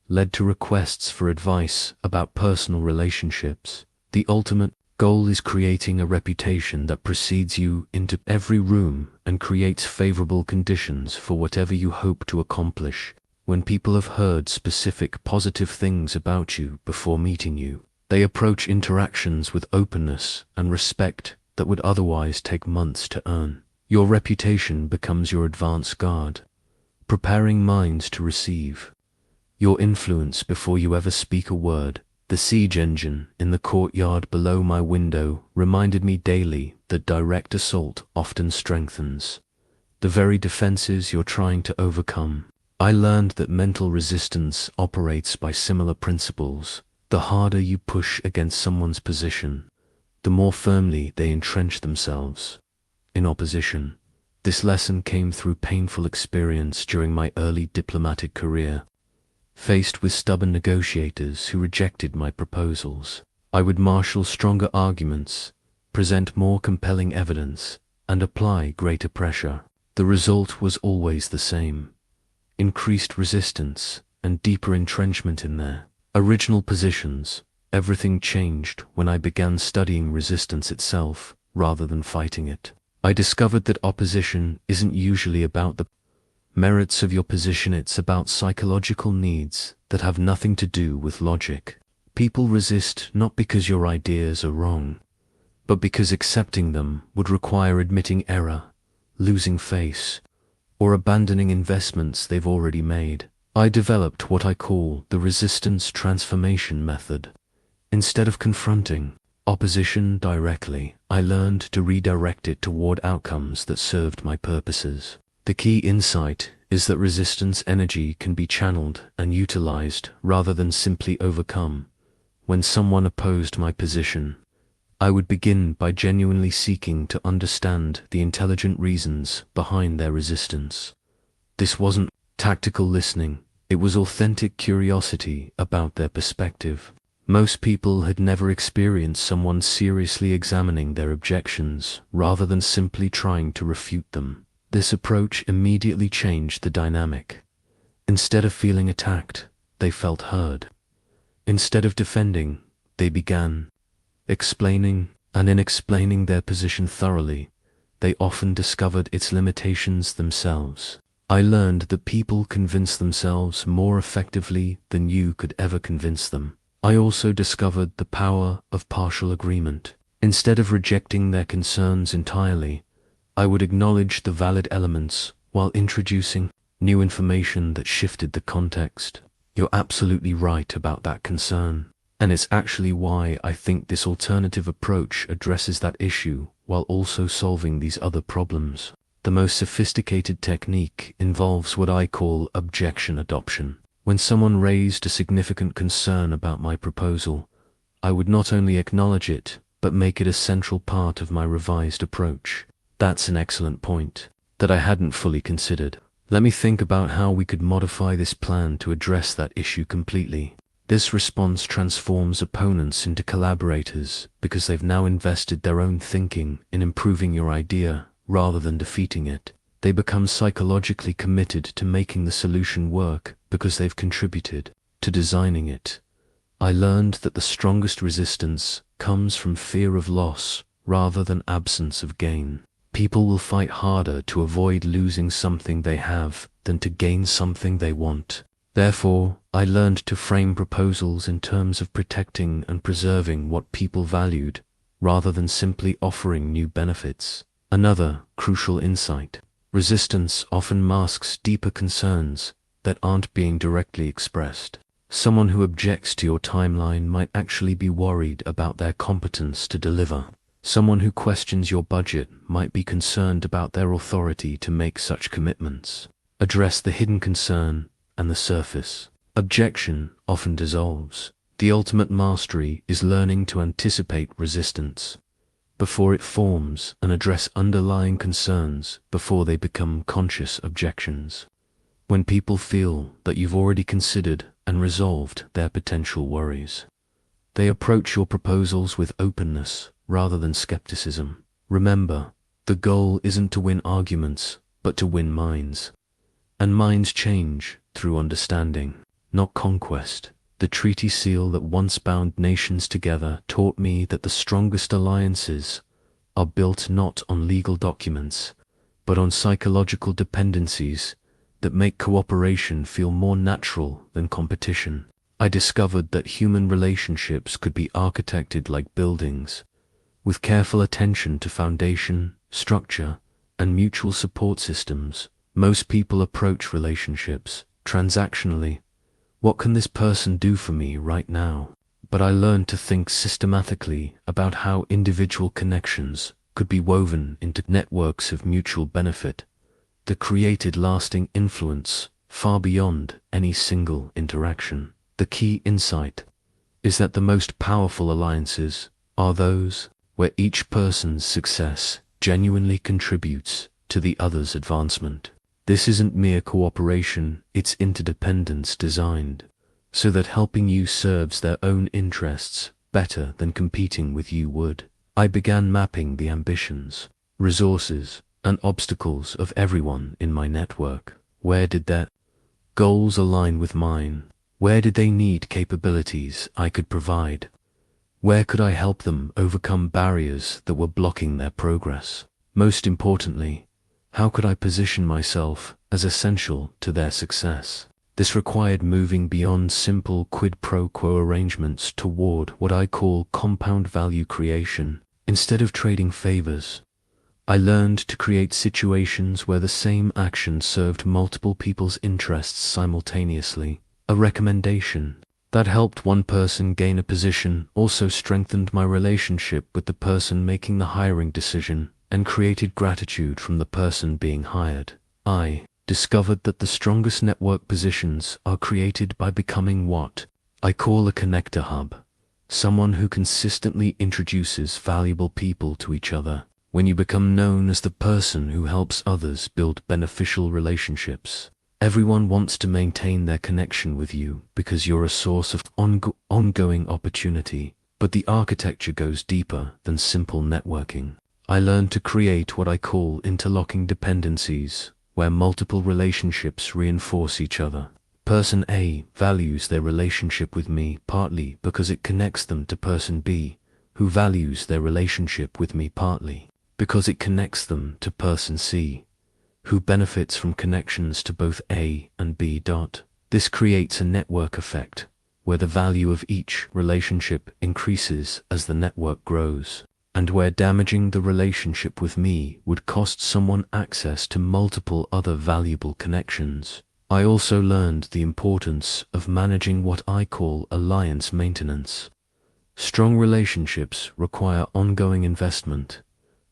led to requests for advice about personal relationships. The ultimate goal is creating a reputation that precedes you into every room and creates favorable conditions for whatever you hope to accomplish. When people have heard specific positive things about you before meeting you, they approach interactions with openness and respect that would otherwise take months to earn. Your reputation becomes your advance guard, preparing minds to receive your influence before you ever speak a word. The siege engine in the courtyard below my window reminded me daily that direct assault often strengthens the very defenses you're trying to overcome. I learned that mental resistance operates by similar principles. The harder you push against someone's position, the more firmly they entrench themselves in opposition. This lesson came through painful experience during my early diplomatic career. Faced with stubborn negotiators who rejected my proposals, I would marshal stronger arguments, present more compelling evidence, and apply greater pressure. The result was always the same: increased resistance and deeper entrenchment in their original positions. Everything changed when I began studying resistance itself rather than fighting it. I discovered that opposition isn't usually about the merits of your position, it's about psychological needs that have nothing to do with logic. People resist not because your ideas are wrong, but because accepting them would require admitting error, losing face, or abandoning investments they've already made. I developed what I call the resistance transformation method. Instead of confronting opposition directly, I learned to redirect it toward outcomes that served my purposes. The key insight is that resistance energy can be channeled and utilized rather than simply overcome. When someone opposed my position, I would begin by genuinely seeking to understand the intelligent reasons behind their resistance. This wasn't tactical listening, it was authentic curiosity about their perspective. Most people had never experienced someone seriously examining their objections rather than simply trying to refute them. This approach immediately changed the dynamic. Instead of feeling attacked, they felt heard. Instead of defending, they began explaining, and in explaining their position thoroughly, they often discovered its limitations themselves. I learned that people convince themselves more effectively than you could ever convince them. I also discovered the power of partial agreement. Instead of rejecting their concerns entirely, I would acknowledge the valid elements while introducing new information that shifted the context. You're absolutely right about that concern, and it's actually why I think this alternative approach addresses that issue while also solving these other problems. The most sophisticated technique involves what I call objection adoption. When someone raised a significant concern about my proposal, I would not only acknowledge it, but make it a central part of my revised approach. That's an excellent point that I hadn't fully considered. Let me think about how we could modify this plan to address that issue completely. This response transforms opponents into collaborators because they've now invested their own thinking in improving your idea rather than defeating it. They become psychologically committed to making the solution work because they've contributed to designing it. I learned that the strongest resistance comes from fear of loss rather than absence of gain. People will fight harder to avoid losing something they have than to gain something they want. Therefore, I learned to frame proposals in terms of protecting and preserving what people valued, rather than simply offering new benefits. Another crucial insight: resistance often masks deeper concerns that aren't being directly expressed. Someone who objects to your timeline might actually be worried about their competence to deliver. Someone who questions your budget might be concerned about their authority to make such commitments. Address the hidden concern and the surface. Objection often dissolves. The ultimate mastery is learning to anticipate resistance before it forms and address underlying concerns before they become conscious objections. When people feel that you've already considered and resolved their potential worries, they approach your proposals with openness rather than skepticism. Remember, the goal isn't to win arguments, but to win minds. And minds change through understanding, not conquest. The treaty seal that once bound nations together taught me that the strongest alliances are built not on legal documents, but on psychological dependencies that make cooperation feel more natural than competition. I discovered that human relationships could be architected like buildings, with careful attention to foundation, structure, and mutual support systems. Most people approach relationships transactionally. What can this person do for me right now? But I learned to think systematically about how individual connections could be woven into networks of mutual benefit that created lasting influence far beyond any single interaction. The key insight is that the most powerful alliances are those where each person's success genuinely contributes to the other's advancement. This isn't mere cooperation, it's interdependence designed so that helping you serves their own interests better than competing with you would. I began mapping the ambitions, resources, and obstacles of everyone in my network. Where did their goals align with mine? Where did they need capabilities I could provide? Where could I help them overcome barriers that were blocking their progress? Most importantly, how could I position myself as essential to their success? This required moving beyond simple quid pro quo arrangements toward what I call compound value creation. Instead of trading favors, I learned to create situations where the same action served multiple people's interests simultaneously. A recommendation that helped one person gain a position also strengthened my relationship with the person making the hiring decision and created gratitude from the person being hired. I discovered that the strongest network positions are created by becoming what I call a connector hub, someone who consistently introduces valuable people to each other. When you become known as the person who helps others build beneficial relationships, everyone wants to maintain their connection with you because you're a source of ongoing opportunity. But the architecture goes deeper than simple networking. I learned to create what I call interlocking dependencies, where multiple relationships reinforce each other. Person A values their relationship with me partly because it connects them to person B, who values their relationship with me partly because it connects them to person C, who benefits from connections to both A and B. This creates a network effect, where the value of each relationship increases as the network grows, and where damaging the relationship with me would cost someone access to multiple other valuable connections. I also learned the importance of managing what I call alliance maintenance. Strong relationships require ongoing investment,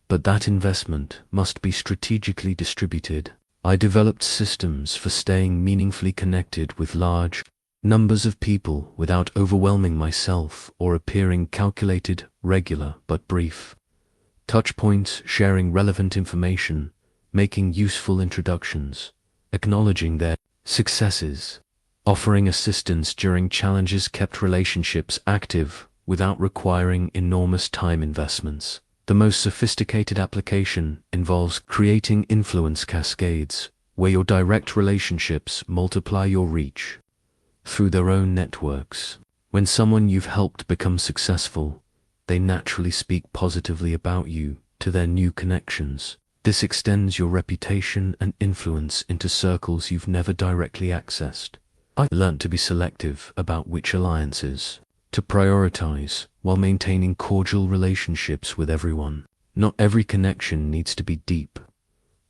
but that investment must be strategically distributed. I developed systems for staying meaningfully connected with large numbers of people without overwhelming myself or appearing calculated, regular but brief touch points, sharing relevant information, making useful introductions, acknowledging their successes, offering assistance during challenges kept relationships active without requiring enormous time investments. The most sophisticated application involves creating influence cascades, where your direct relationships multiply your reach through their own networks. When someone you've helped become successful, they naturally speak positively about you to their new connections. This extends your reputation and influence into circles you've never directly accessed. I learned to be selective about which alliances to prioritize while maintaining cordial relationships with everyone. Not every connection needs to be deep,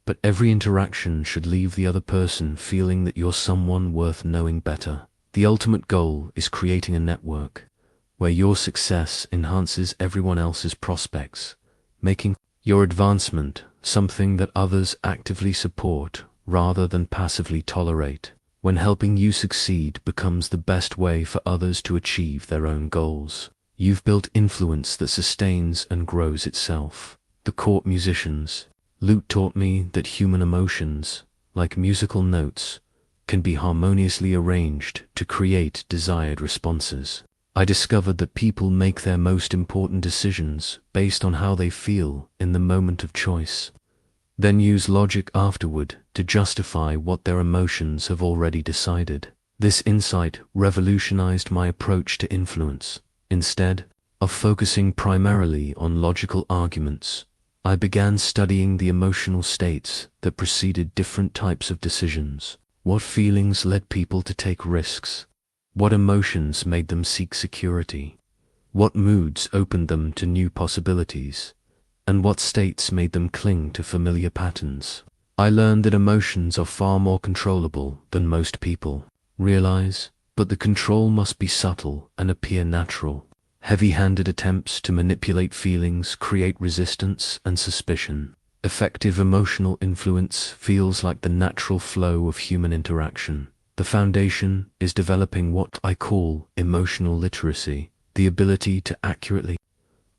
but every interaction should leave the other person feeling that you're someone worth knowing better. The ultimate goal is creating a network where your success enhances everyone else's prospects, making your advancement something that others actively support rather than passively tolerate. When helping you succeed becomes the best way for others to achieve their own goals, you've built influence that sustains and grows itself. The court musicians lute taught me that human emotions, like musical notes, can be harmoniously arranged to create desired responses. I discovered that people make their most important decisions based on how they feel in the moment of choice, then use logic afterward to justify what their emotions have already decided. This insight revolutionized my approach to influence. Instead of focusing primarily on logical arguments, I began studying the emotional states that preceded different types of decisions. What feelings led people to take risks? What emotions made them seek security? What moods opened them to new possibilities? And what states made them cling to familiar patterns? I learned that emotions are far more controllable than most people realize, but the control must be subtle and appear natural. Heavy-handed attempts to manipulate feelings create resistance and suspicion. Effective emotional influence feels like the natural flow of human interaction. The foundation is developing what I call emotional literacy, the ability to accurately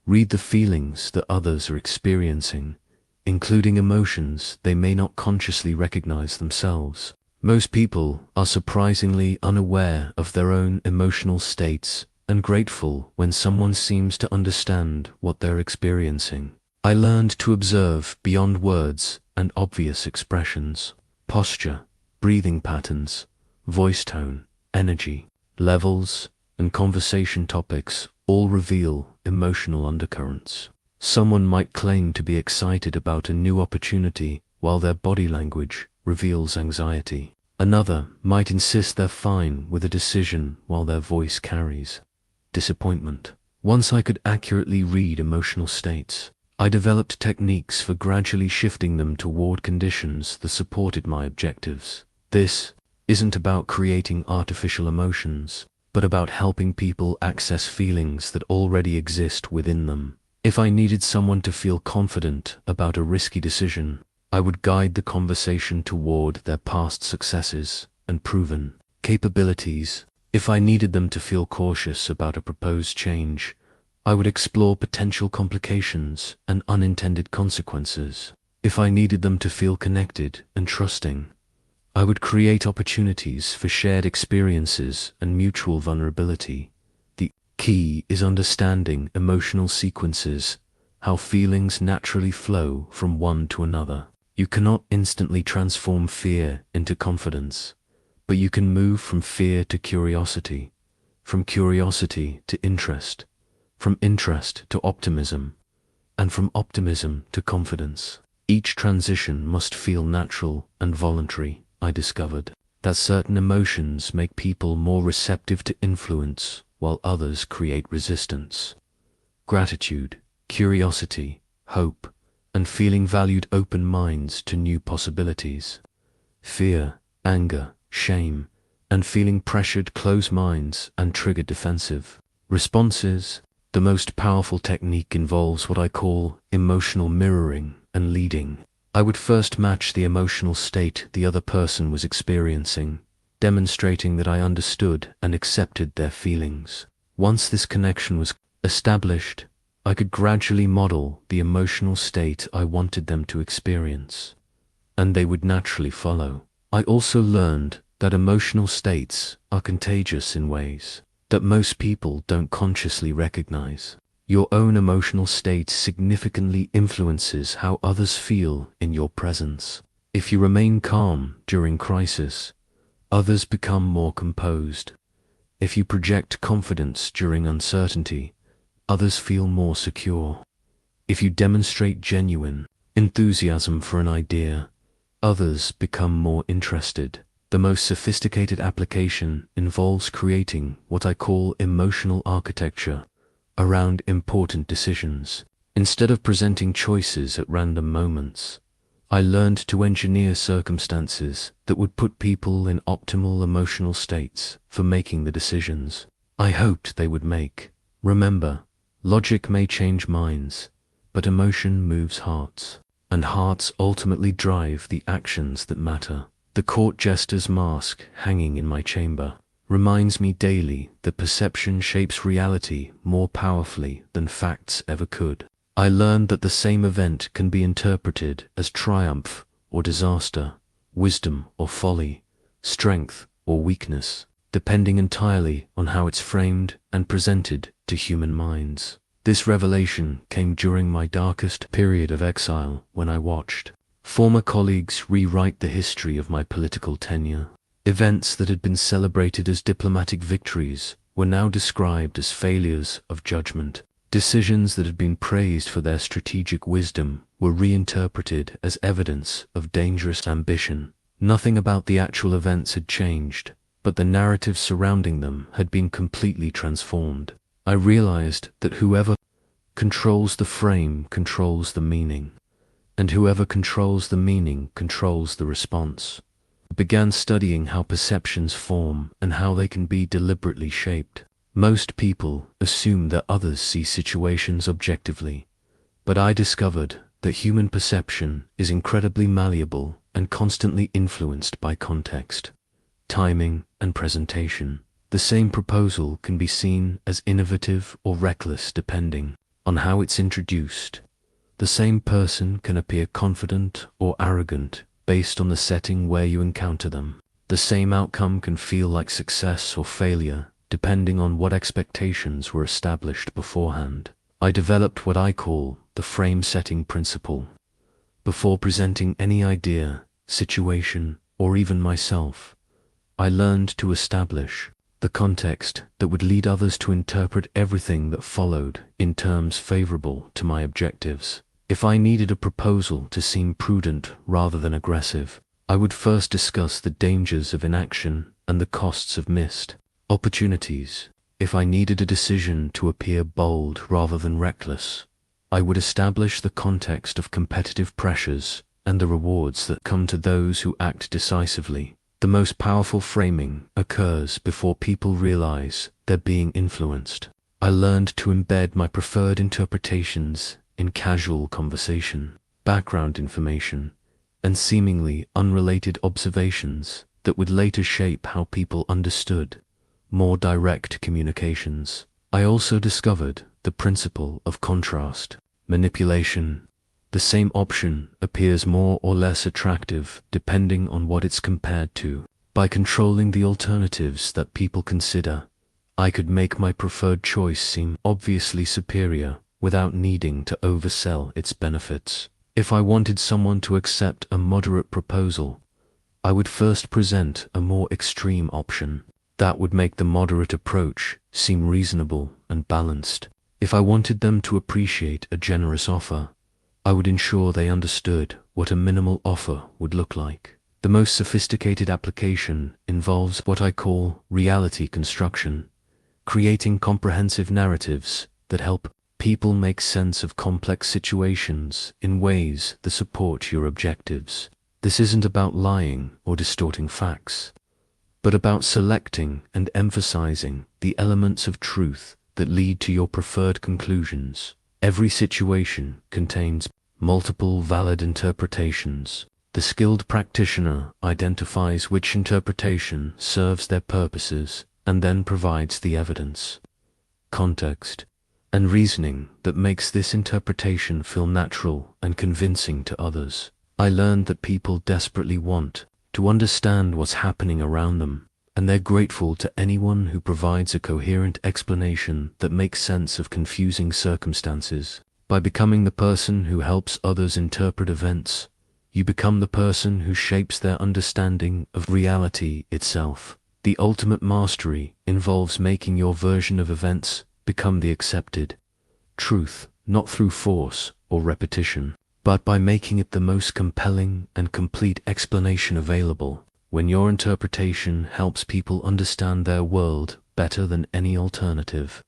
read the feelings that others are experiencing, including emotions they may not consciously recognize themselves. Most people are surprisingly unaware of their own emotional states and grateful when someone seems to understand what they're experiencing. I learned to observe beyond words and obvious expressions. Posture, breathing patterns, voice tone, energy levels, and conversation topics all reveal emotional undercurrents. Someone might claim to be excited about a new opportunity while their body language reveals anxiety. Another might insist they're fine with a decision while their voice carries disappointment. Once I could accurately read emotional states, I developed techniques for gradually shifting them toward conditions that supported my objectives. This isn't about creating artificial emotions, but about helping people access feelings that already exist within them. If I needed someone to feel confident about a risky decision, I would guide the conversation toward their past successes and proven capabilities. If I needed them to feel cautious about a proposed change, I would explore potential complications and unintended consequences. If I needed them to feel connected and trusting, I would create opportunities for shared experiences and mutual vulnerability. The key is understanding emotional sequences, how feelings naturally flow from one to another. You cannot instantly transform fear into confidence, but you can move from fear to curiosity, from curiosity to interest, from interest to optimism, and from optimism to confidence. Each transition must feel natural and voluntary. I discovered that certain emotions make people more receptive to influence, while others create resistance. Gratitude, curiosity, hope, and feeling valued open minds to new possibilities. Fear, anger, shame, and feeling pressured close minds and trigger defensive responses. The most powerful technique involves what I call emotional mirroring and leading. I would first match the emotional state the other person was experiencing, demonstrating that I understood and accepted their feelings. Once this connection was established, I could gradually model the emotional state I wanted them to experience, and they would naturally follow. I also learned that emotional states are contagious in ways that most people don't consciously recognize. Your own emotional state significantly influences how others feel in your presence. If you remain calm during crisis, others become more composed. If you project confidence during uncertainty, others feel more secure. If you demonstrate genuine enthusiasm for an idea, others become more interested. The most sophisticated application involves creating what I call emotional architecture around important decisions. Instead of presenting choices at random moments, I learned to engineer circumstances that would put people in optimal emotional states for making the decisions I hoped they would make. Remember, logic may change minds, but emotion moves hearts, and hearts ultimately drive the actions that matter. The court jester's mask hanging in my chamber reminds me daily that perception shapes reality more powerfully than facts ever could. I learned that the same event can be interpreted as triumph or disaster, wisdom or folly, strength or weakness, depending entirely on how it's framed and presented to human minds. This revelation came during my darkest period of exile, when I watched former colleagues rewrite the history of my political tenure. Events that had been celebrated as diplomatic victories were now described as failures of judgment. Decisions that had been praised for their strategic wisdom were reinterpreted as evidence of dangerous ambition. Nothing about the actual events had changed, but the narrative surrounding them had been completely transformed. I realized that whoever controls the frame controls the meaning, and whoever controls the meaning controls the response. I began studying how perceptions form and how they can be deliberately shaped. Most people assume that others see situations objectively, but I discovered that human perception is incredibly malleable and constantly influenced by context, timing, and presentation. The same proposal can be seen as innovative or reckless depending on how it's introduced. The same person can appear confident or arrogant based on the setting where you encounter them. The same outcome can feel like success or failure depending on what expectations were established beforehand. I developed what I call the frame-setting principle. Before presenting any idea, situation, or even myself, I learned to establish the context that would lead others to interpret everything that followed in terms favorable to my objectives. If I needed a proposal to seem prudent rather than aggressive, I would first discuss the dangers of inaction and the costs of missed opportunities. If I needed a decision to appear bold rather than reckless, I would establish the context of competitive pressures and the rewards that come to those who act decisively. The most powerful framing occurs before people realize they're being influenced. I learned to embed my preferred interpretations in casual conversation, background information, and seemingly unrelated observations that would later shape how people understood more direct communications. I also discovered the principle of contrast, manipulation. The same option appears more or less attractive depending on what it's compared to. By controlling the alternatives that people consider, I could make my preferred choice seem obviously superior without needing to oversell its benefits. If I wanted someone to accept a moderate proposal, I would first present a more extreme option. That would make the moderate approach seem reasonable and balanced. If I wanted them to appreciate a generous offer, I would ensure they understood what a minimal offer would look like. The most sophisticated application involves what I call reality construction, creating comprehensive narratives that help people make sense of complex situations in ways that support your objectives. This isn't about lying or distorting facts, but about selecting and emphasizing the elements of truth that lead to your preferred conclusions. Every situation contains multiple valid interpretations. The skilled practitioner identifies which interpretation serves their purposes and then provides the evidence, context, and reasoning that makes this interpretation feel natural and convincing to others. I learned that people desperately want to understand what's happening around them, and they're grateful to anyone who provides a coherent explanation that makes sense of confusing circumstances. By becoming the person who helps others interpret events, you become the person who shapes their understanding of reality itself. The ultimate mastery involves making your version of events become the accepted truth, not through force or repetition, but by making it the most compelling and complete explanation available. When your interpretation helps people understand their world better than any alternative,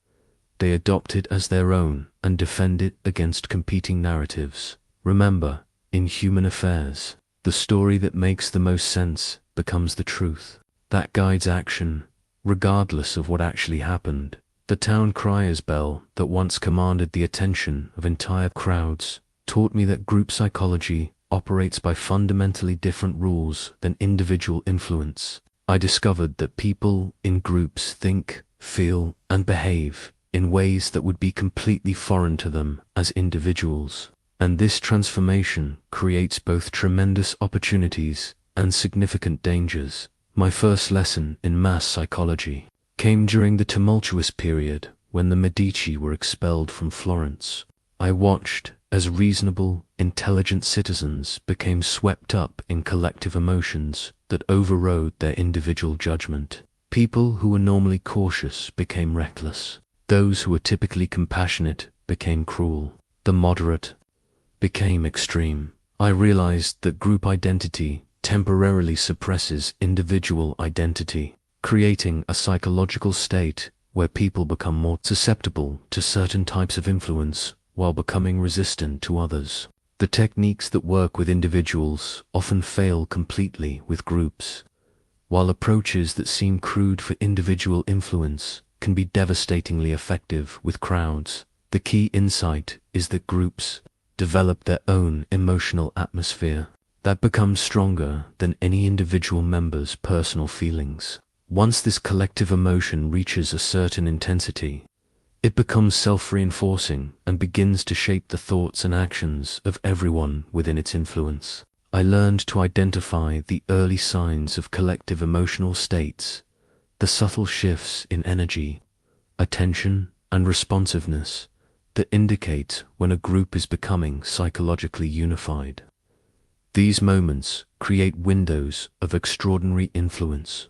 they adopt it as their own and defend it against competing narratives. Remember, in human affairs, the story that makes the most sense becomes the truth. That guides action, regardless of what actually happened. The town crier's bell that once commanded the attention of entire crowds taught me that group psychology operates by fundamentally different rules than individual influence. I discovered that people in groups think, feel, and behave in ways that would be completely foreign to them as individuals. And this transformation creates both tremendous opportunities and significant dangers. My first lesson in mass psychology came during the tumultuous period when the Medici were expelled from Florence. I watched as reasonable, intelligent citizens became swept up in collective emotions that overrode their individual judgment. People who were normally cautious became reckless. Those who were typically compassionate became cruel. The moderate became extreme. I realized that group identity temporarily suppresses individual identity, creating a psychological state where people become more susceptible to certain types of influence while becoming resistant to others. The techniques that work with individuals often fail completely with groups, while approaches that seem crude for individual influence can be devastatingly effective with crowds. The key insight is that groups develop their own emotional atmosphere that becomes stronger than any individual member's personal feelings. Once this collective emotion reaches a certain intensity, it becomes self-reinforcing and begins to shape the thoughts and actions of everyone within its influence. I learned to identify the early signs of collective emotional states, the subtle shifts in energy, attention, and responsiveness that indicate when a group is becoming psychologically unified. These moments create windows of extraordinary influence,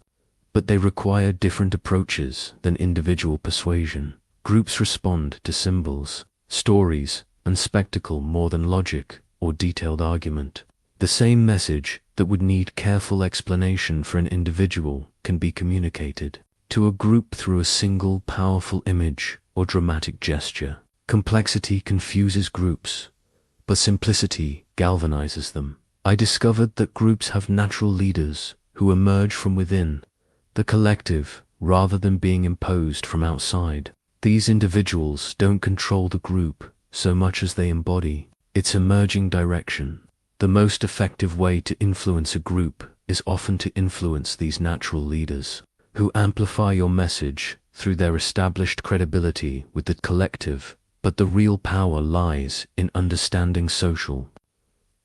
but they require different approaches than individual persuasion. Groups respond to symbols, stories, and spectacle more than logic or detailed argument. The same message that would need careful explanation for an individual can be communicated to a group through a single powerful image or dramatic gesture. Complexity confuses groups, but simplicity galvanizes them. I discovered that groups have natural leaders who emerge from within the collective rather than being imposed from outside. These individuals don't control the group so much as they embody its emerging direction. The most effective way to influence a group is often to influence these natural leaders, who amplify your message through their established credibility with the collective. But the real power lies in understanding social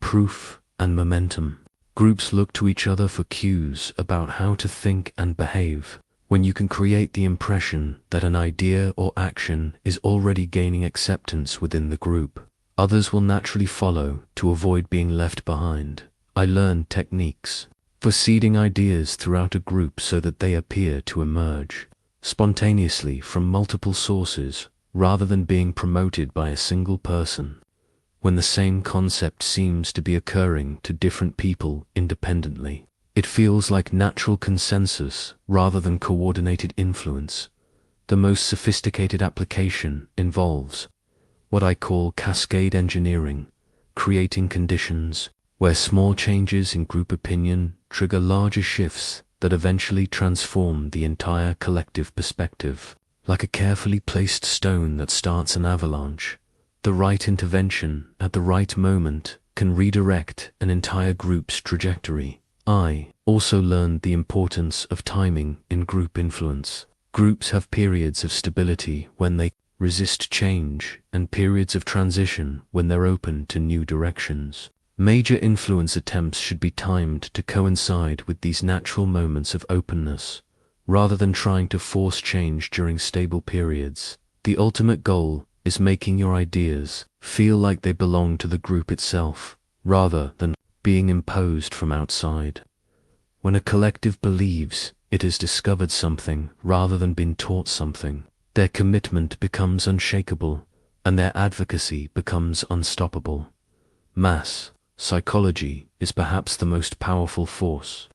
proof and momentum. Groups look to each other for cues about how to think and behave. When you can create the impression that an idea or action is already gaining acceptance within the group, others will naturally follow to avoid being left behind. I learned techniques for seeding ideas throughout a group so that they appear to emerge spontaneously from multiple sources rather than being promoted by a single person. When the same concept seems to be occurring to different people independently, it feels like natural consensus rather than coordinated influence. The most sophisticated application involves what I call cascade engineering, creating conditions where small changes in group opinion trigger larger shifts that eventually transform the entire collective perspective. Like a carefully placed stone that starts an avalanche, the right intervention at the right moment can redirect an entire group's trajectory. I also learned the importance of timing in group influence. Groups have periods of stability when they resist change and periods of transition when they're open to new directions. Major influence attempts should be timed to coincide with these natural moments of openness, rather than trying to force change during stable periods. The ultimate goal is making your ideas feel like they belong to the group itself, rather than being imposed from outside. When a collective believes it has discovered something rather than been taught something, their commitment becomes unshakable, and their advocacy becomes unstoppable. Mass psychology is perhaps the most powerful force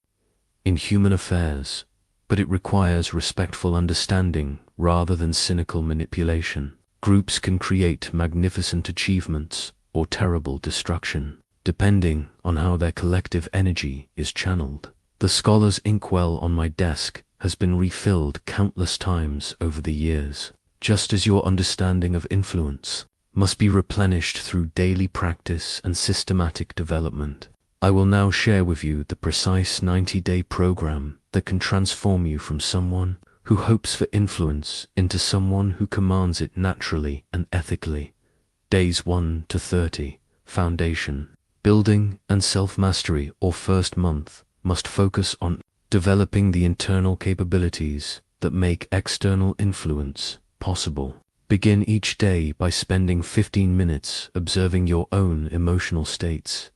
in human affairs, but it requires respectful understanding rather than cynical manipulation. Groups can create magnificent achievements or terrible destruction, depending on how their collective energy is channeled. The scholar's inkwell on my desk has been refilled countless times over the years, just as your understanding of influence must be replenished through daily practice and systematic development. I will now share with you the precise 90-day program that can transform you from someone who hopes for influence into someone who commands it naturally and ethically. Days 1 to 30. Foundation. Building and self-mastery, or first month, must focus on developing the internal capabilities that make external influence possible. Begin each day by spending 15 minutes observing your own emotional states,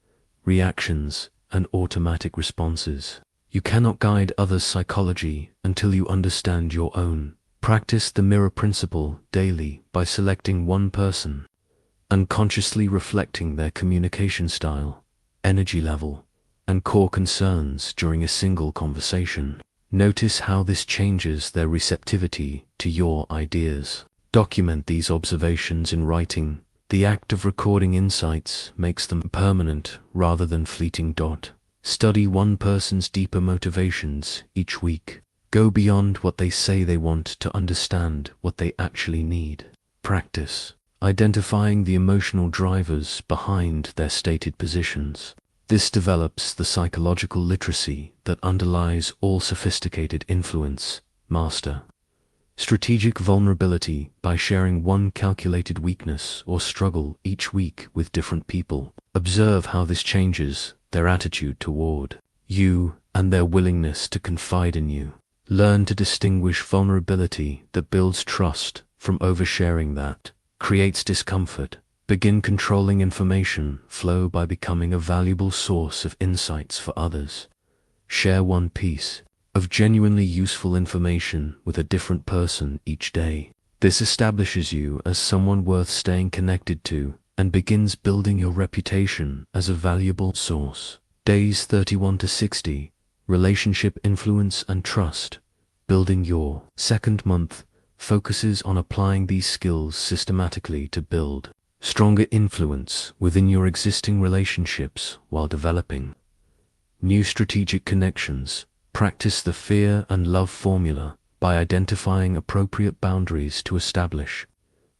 reactions, and automatic responses. You cannot guide others' psychology until you understand your own. Practice the mirror principle daily by selecting one person and consciously reflecting their communication style, energy level, and core concerns during a single conversation. Notice how this changes their receptivity to your ideas. Document these observations in writing. The act of recording insights makes them permanent rather than fleeting. Study one person's deeper motivations each week. Go beyond what they say they want to understand what they actually need. Practice identifying the emotional drivers behind their stated positions. This develops the psychological literacy that underlies all sophisticated influence. Master strategic vulnerability by sharing one calculated weakness or struggle each week with different people. Observe how this changes their attitude toward you and their willingness to confide in you. Learn to distinguish vulnerability that builds trust from oversharing that creates discomfort. Begin controlling information flow by becoming a valuable source of insights for others. Share one piece of genuinely useful information with a different person each day. This establishes you as someone worth staying connected to and begins building your reputation as a valuable source. Days 31 to 60. Relationship influence and trust. Building your second month focuses on applying these skills systematically to build stronger influence within your existing relationships while developing new strategic connections. Practice the fear and love formula by identifying appropriate boundaries to establish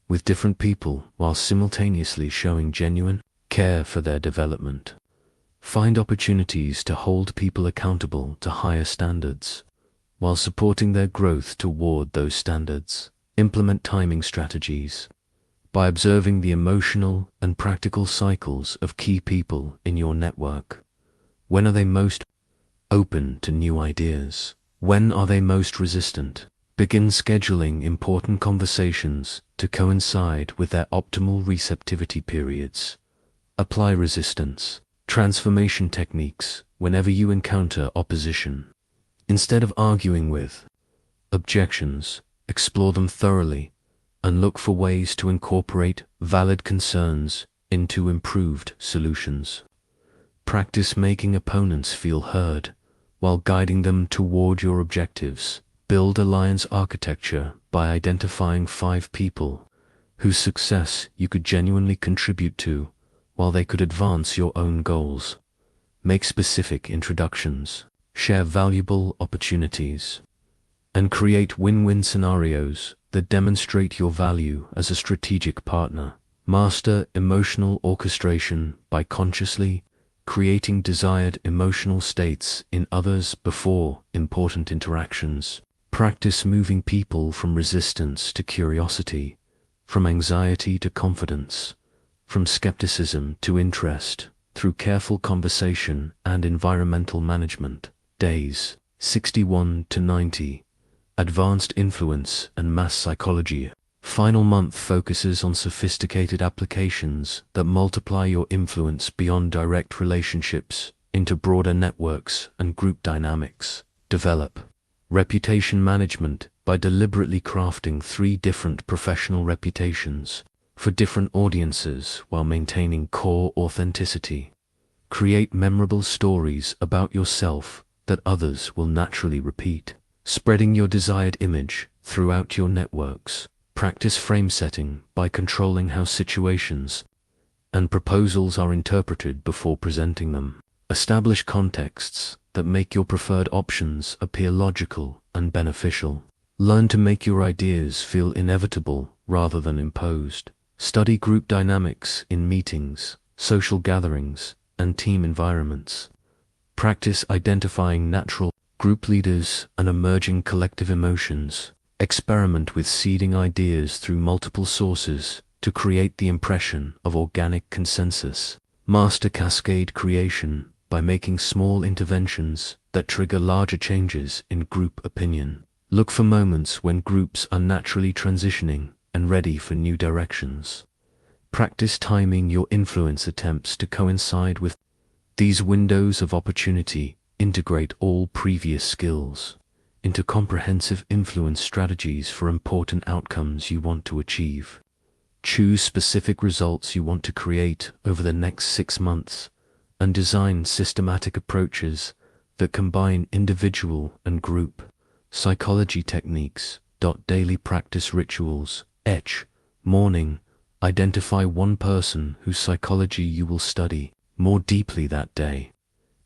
with different people while simultaneously showing genuine care for their development. Find opportunities to hold people accountable to higher standards while supporting their growth toward those standards. Implement timing strategies by observing the emotional and practical cycles of key people in your network. When are they most open to new ideas? When are they most resistant? Begin scheduling important conversations to coincide with their optimal receptivity periods. Apply resistance. Transformation techniques. Whenever you encounter opposition, instead of arguing with objections, explore them thoroughly and look for ways to incorporate valid concerns into improved solutions. Practice making opponents feel heard while guiding them toward your objectives. Build alliance architecture by identifying 5 people whose success you could genuinely contribute to while they could advance your own goals. Make specific introductions, share valuable opportunities, and create win-win scenarios that demonstrate your value as a strategic partner. Master emotional orchestration by consciously creating desired emotional states in others before important interactions. Practice moving people from resistance to curiosity, from anxiety to confidence, from skepticism to interest, through careful conversation and environmental management. Days 61 to 90. Advanced influence and mass psychology. Final month focuses on sophisticated applications that multiply your influence beyond direct relationships into broader networks and group dynamics. Develop reputation management by deliberately crafting 3 different professional reputations for different audiences while maintaining core authenticity. Create memorable stories about yourself that others will naturally repeat. Spreading your desired image throughout your networks. Practice frame setting by controlling how situations and proposals are interpreted before presenting them. Establish contexts that make your preferred options appear logical and beneficial. Learn to make your ideas feel inevitable rather than imposed. Study group dynamics in meetings, social gatherings, and team environments. Practice identifying natural group leaders and emerging collective emotions. Experiment with seeding ideas through multiple sources to create the impression of organic consensus. Master cascade creation by making small interventions that trigger larger changes in group opinion. Look for moments when groups are naturally transitioning and ready for new directions. Practice timing your influence attempts to coincide with these windows of opportunity. Integrate all previous skills into comprehensive influence strategies for important outcomes you want to achieve. Choose specific results you want to create over the next 6 months and design systematic approaches that combine individual and group psychology techniques. Daily practice rituals. Morning. Identify 1 person whose psychology you will study more deeply that day.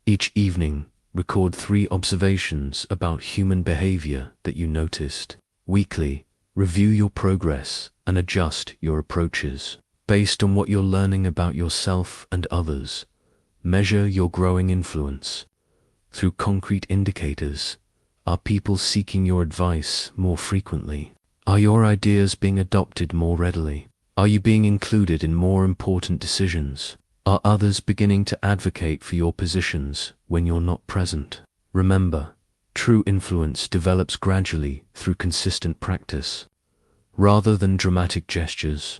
Each evening, record 3 observations about human behavior that you noticed. Weekly, review your progress and adjust your approaches based on what you're learning about yourself and others. Measure your growing influence through concrete indicators. Are people seeking your advice more frequently? Are your ideas being adopted more readily? Are you being included in more important decisions? Are others beginning to advocate for your positions when you're not present? Remember, true influence develops gradually through consistent practice, rather than dramatic gestures.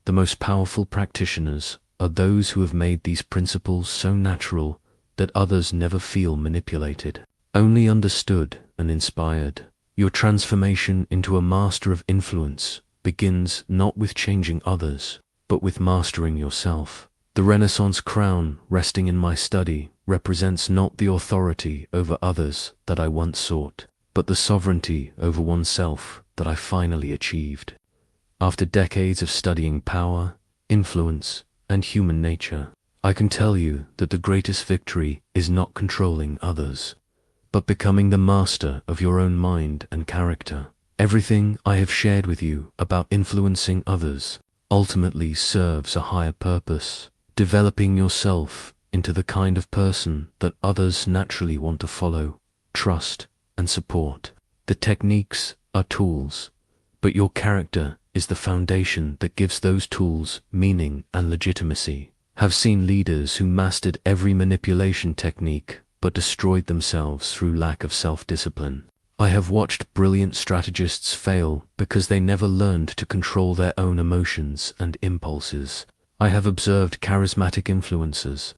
The most powerful practitioners are those who have made these principles so natural that others never feel manipulated, only understood and inspired. Your transformation into a master of influence begins not with changing others, but with mastering yourself. The Renaissance crown resting in my study represents not the authority over others that I once sought, but the sovereignty over oneself that I finally achieved. After decades of studying power, influence, and human nature, I can tell you that the greatest victory is not controlling others, but becoming the master of your own mind and character. Everything I have shared with you about influencing others ultimately serves a higher purpose. Developing yourself into the kind of person that others naturally want to follow, trust, and support. The techniques are tools, but your character is the foundation that gives those tools meaning and legitimacy. Have seen leaders who mastered every manipulation technique but destroyed themselves through lack of self-discipline. I have watched brilliant strategists fail because they never learned to control their own emotions and impulses. I have observed charismatic influencers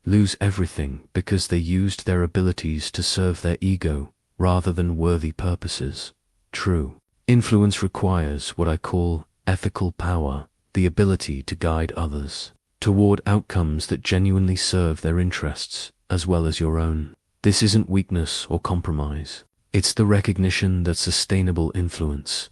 lose everything because they used their abilities to serve their ego rather than worthy purposes. True influence requires what I call ethical power, the ability to guide others toward outcomes that genuinely serve their interests as well as your own. This isn't weakness or compromise. It's the recognition that sustainable influence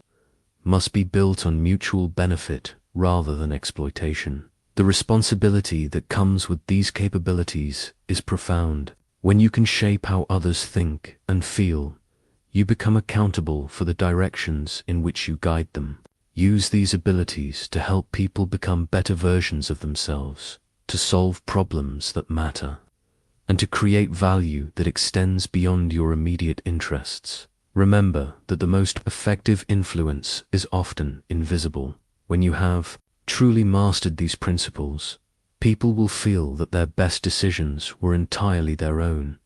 must be built on mutual benefit rather than exploitation. The responsibility that comes with these capabilities is profound. When you can shape how others think and feel, you become accountable for the directions in which you guide them. Use these abilities to help people become better versions of themselves, to solve problems that matter, and to create value that extends beyond your immediate interests. Remember that the most effective influence is often invisible. When you have truly mastered these principles, people will feel that their best decisions were entirely their own.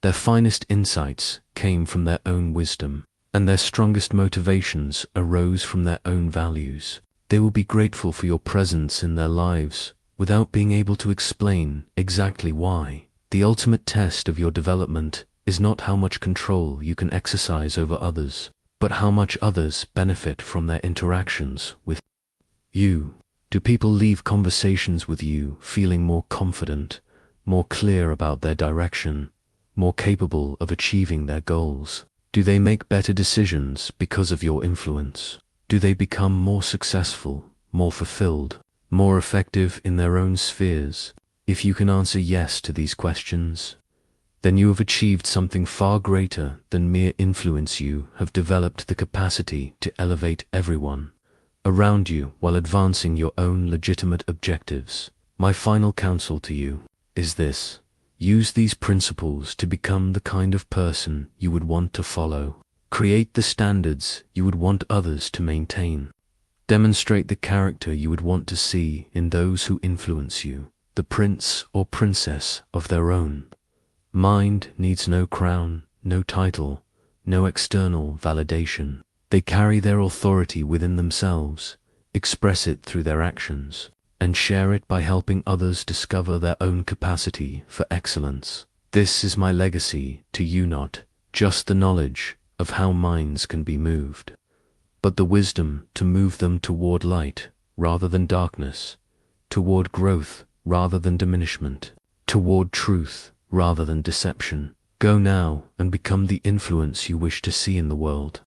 Their finest insights came from their own wisdom, and their strongest motivations arose from their own values. They will be grateful for your presence in their lives without being able to explain exactly why. The ultimate test of your development is not how much control you can exercise over others, but how much others benefit from their interactions with you. Do people leave conversations with you feeling more confident, more clear about their direction, more capable of achieving their goals? Do they make better decisions because of your influence? Do they become more successful, more fulfilled, more effective in their own spheres? If you can answer yes to these questions, then you have achieved something far greater than mere influence. You have developed the capacity to elevate everyone around you while advancing your own legitimate objectives. My final counsel to you is this: use these principles to become the kind of person you would want to follow. Create the standards you would want others to maintain. Demonstrate the character you would want to see in those who influence you. The prince or princess of their own mind needs no crown, no title, no external validation. They carry their authority within themselves, express it through their actions, and share it by helping others discover their own capacity for excellence. This is my legacy to you, not just the knowledge of how minds can be moved, but the wisdom to move them toward light rather than darkness, toward growth rather than diminishment, toward truth rather than deception. Go now and become the influence you wish to see in the world.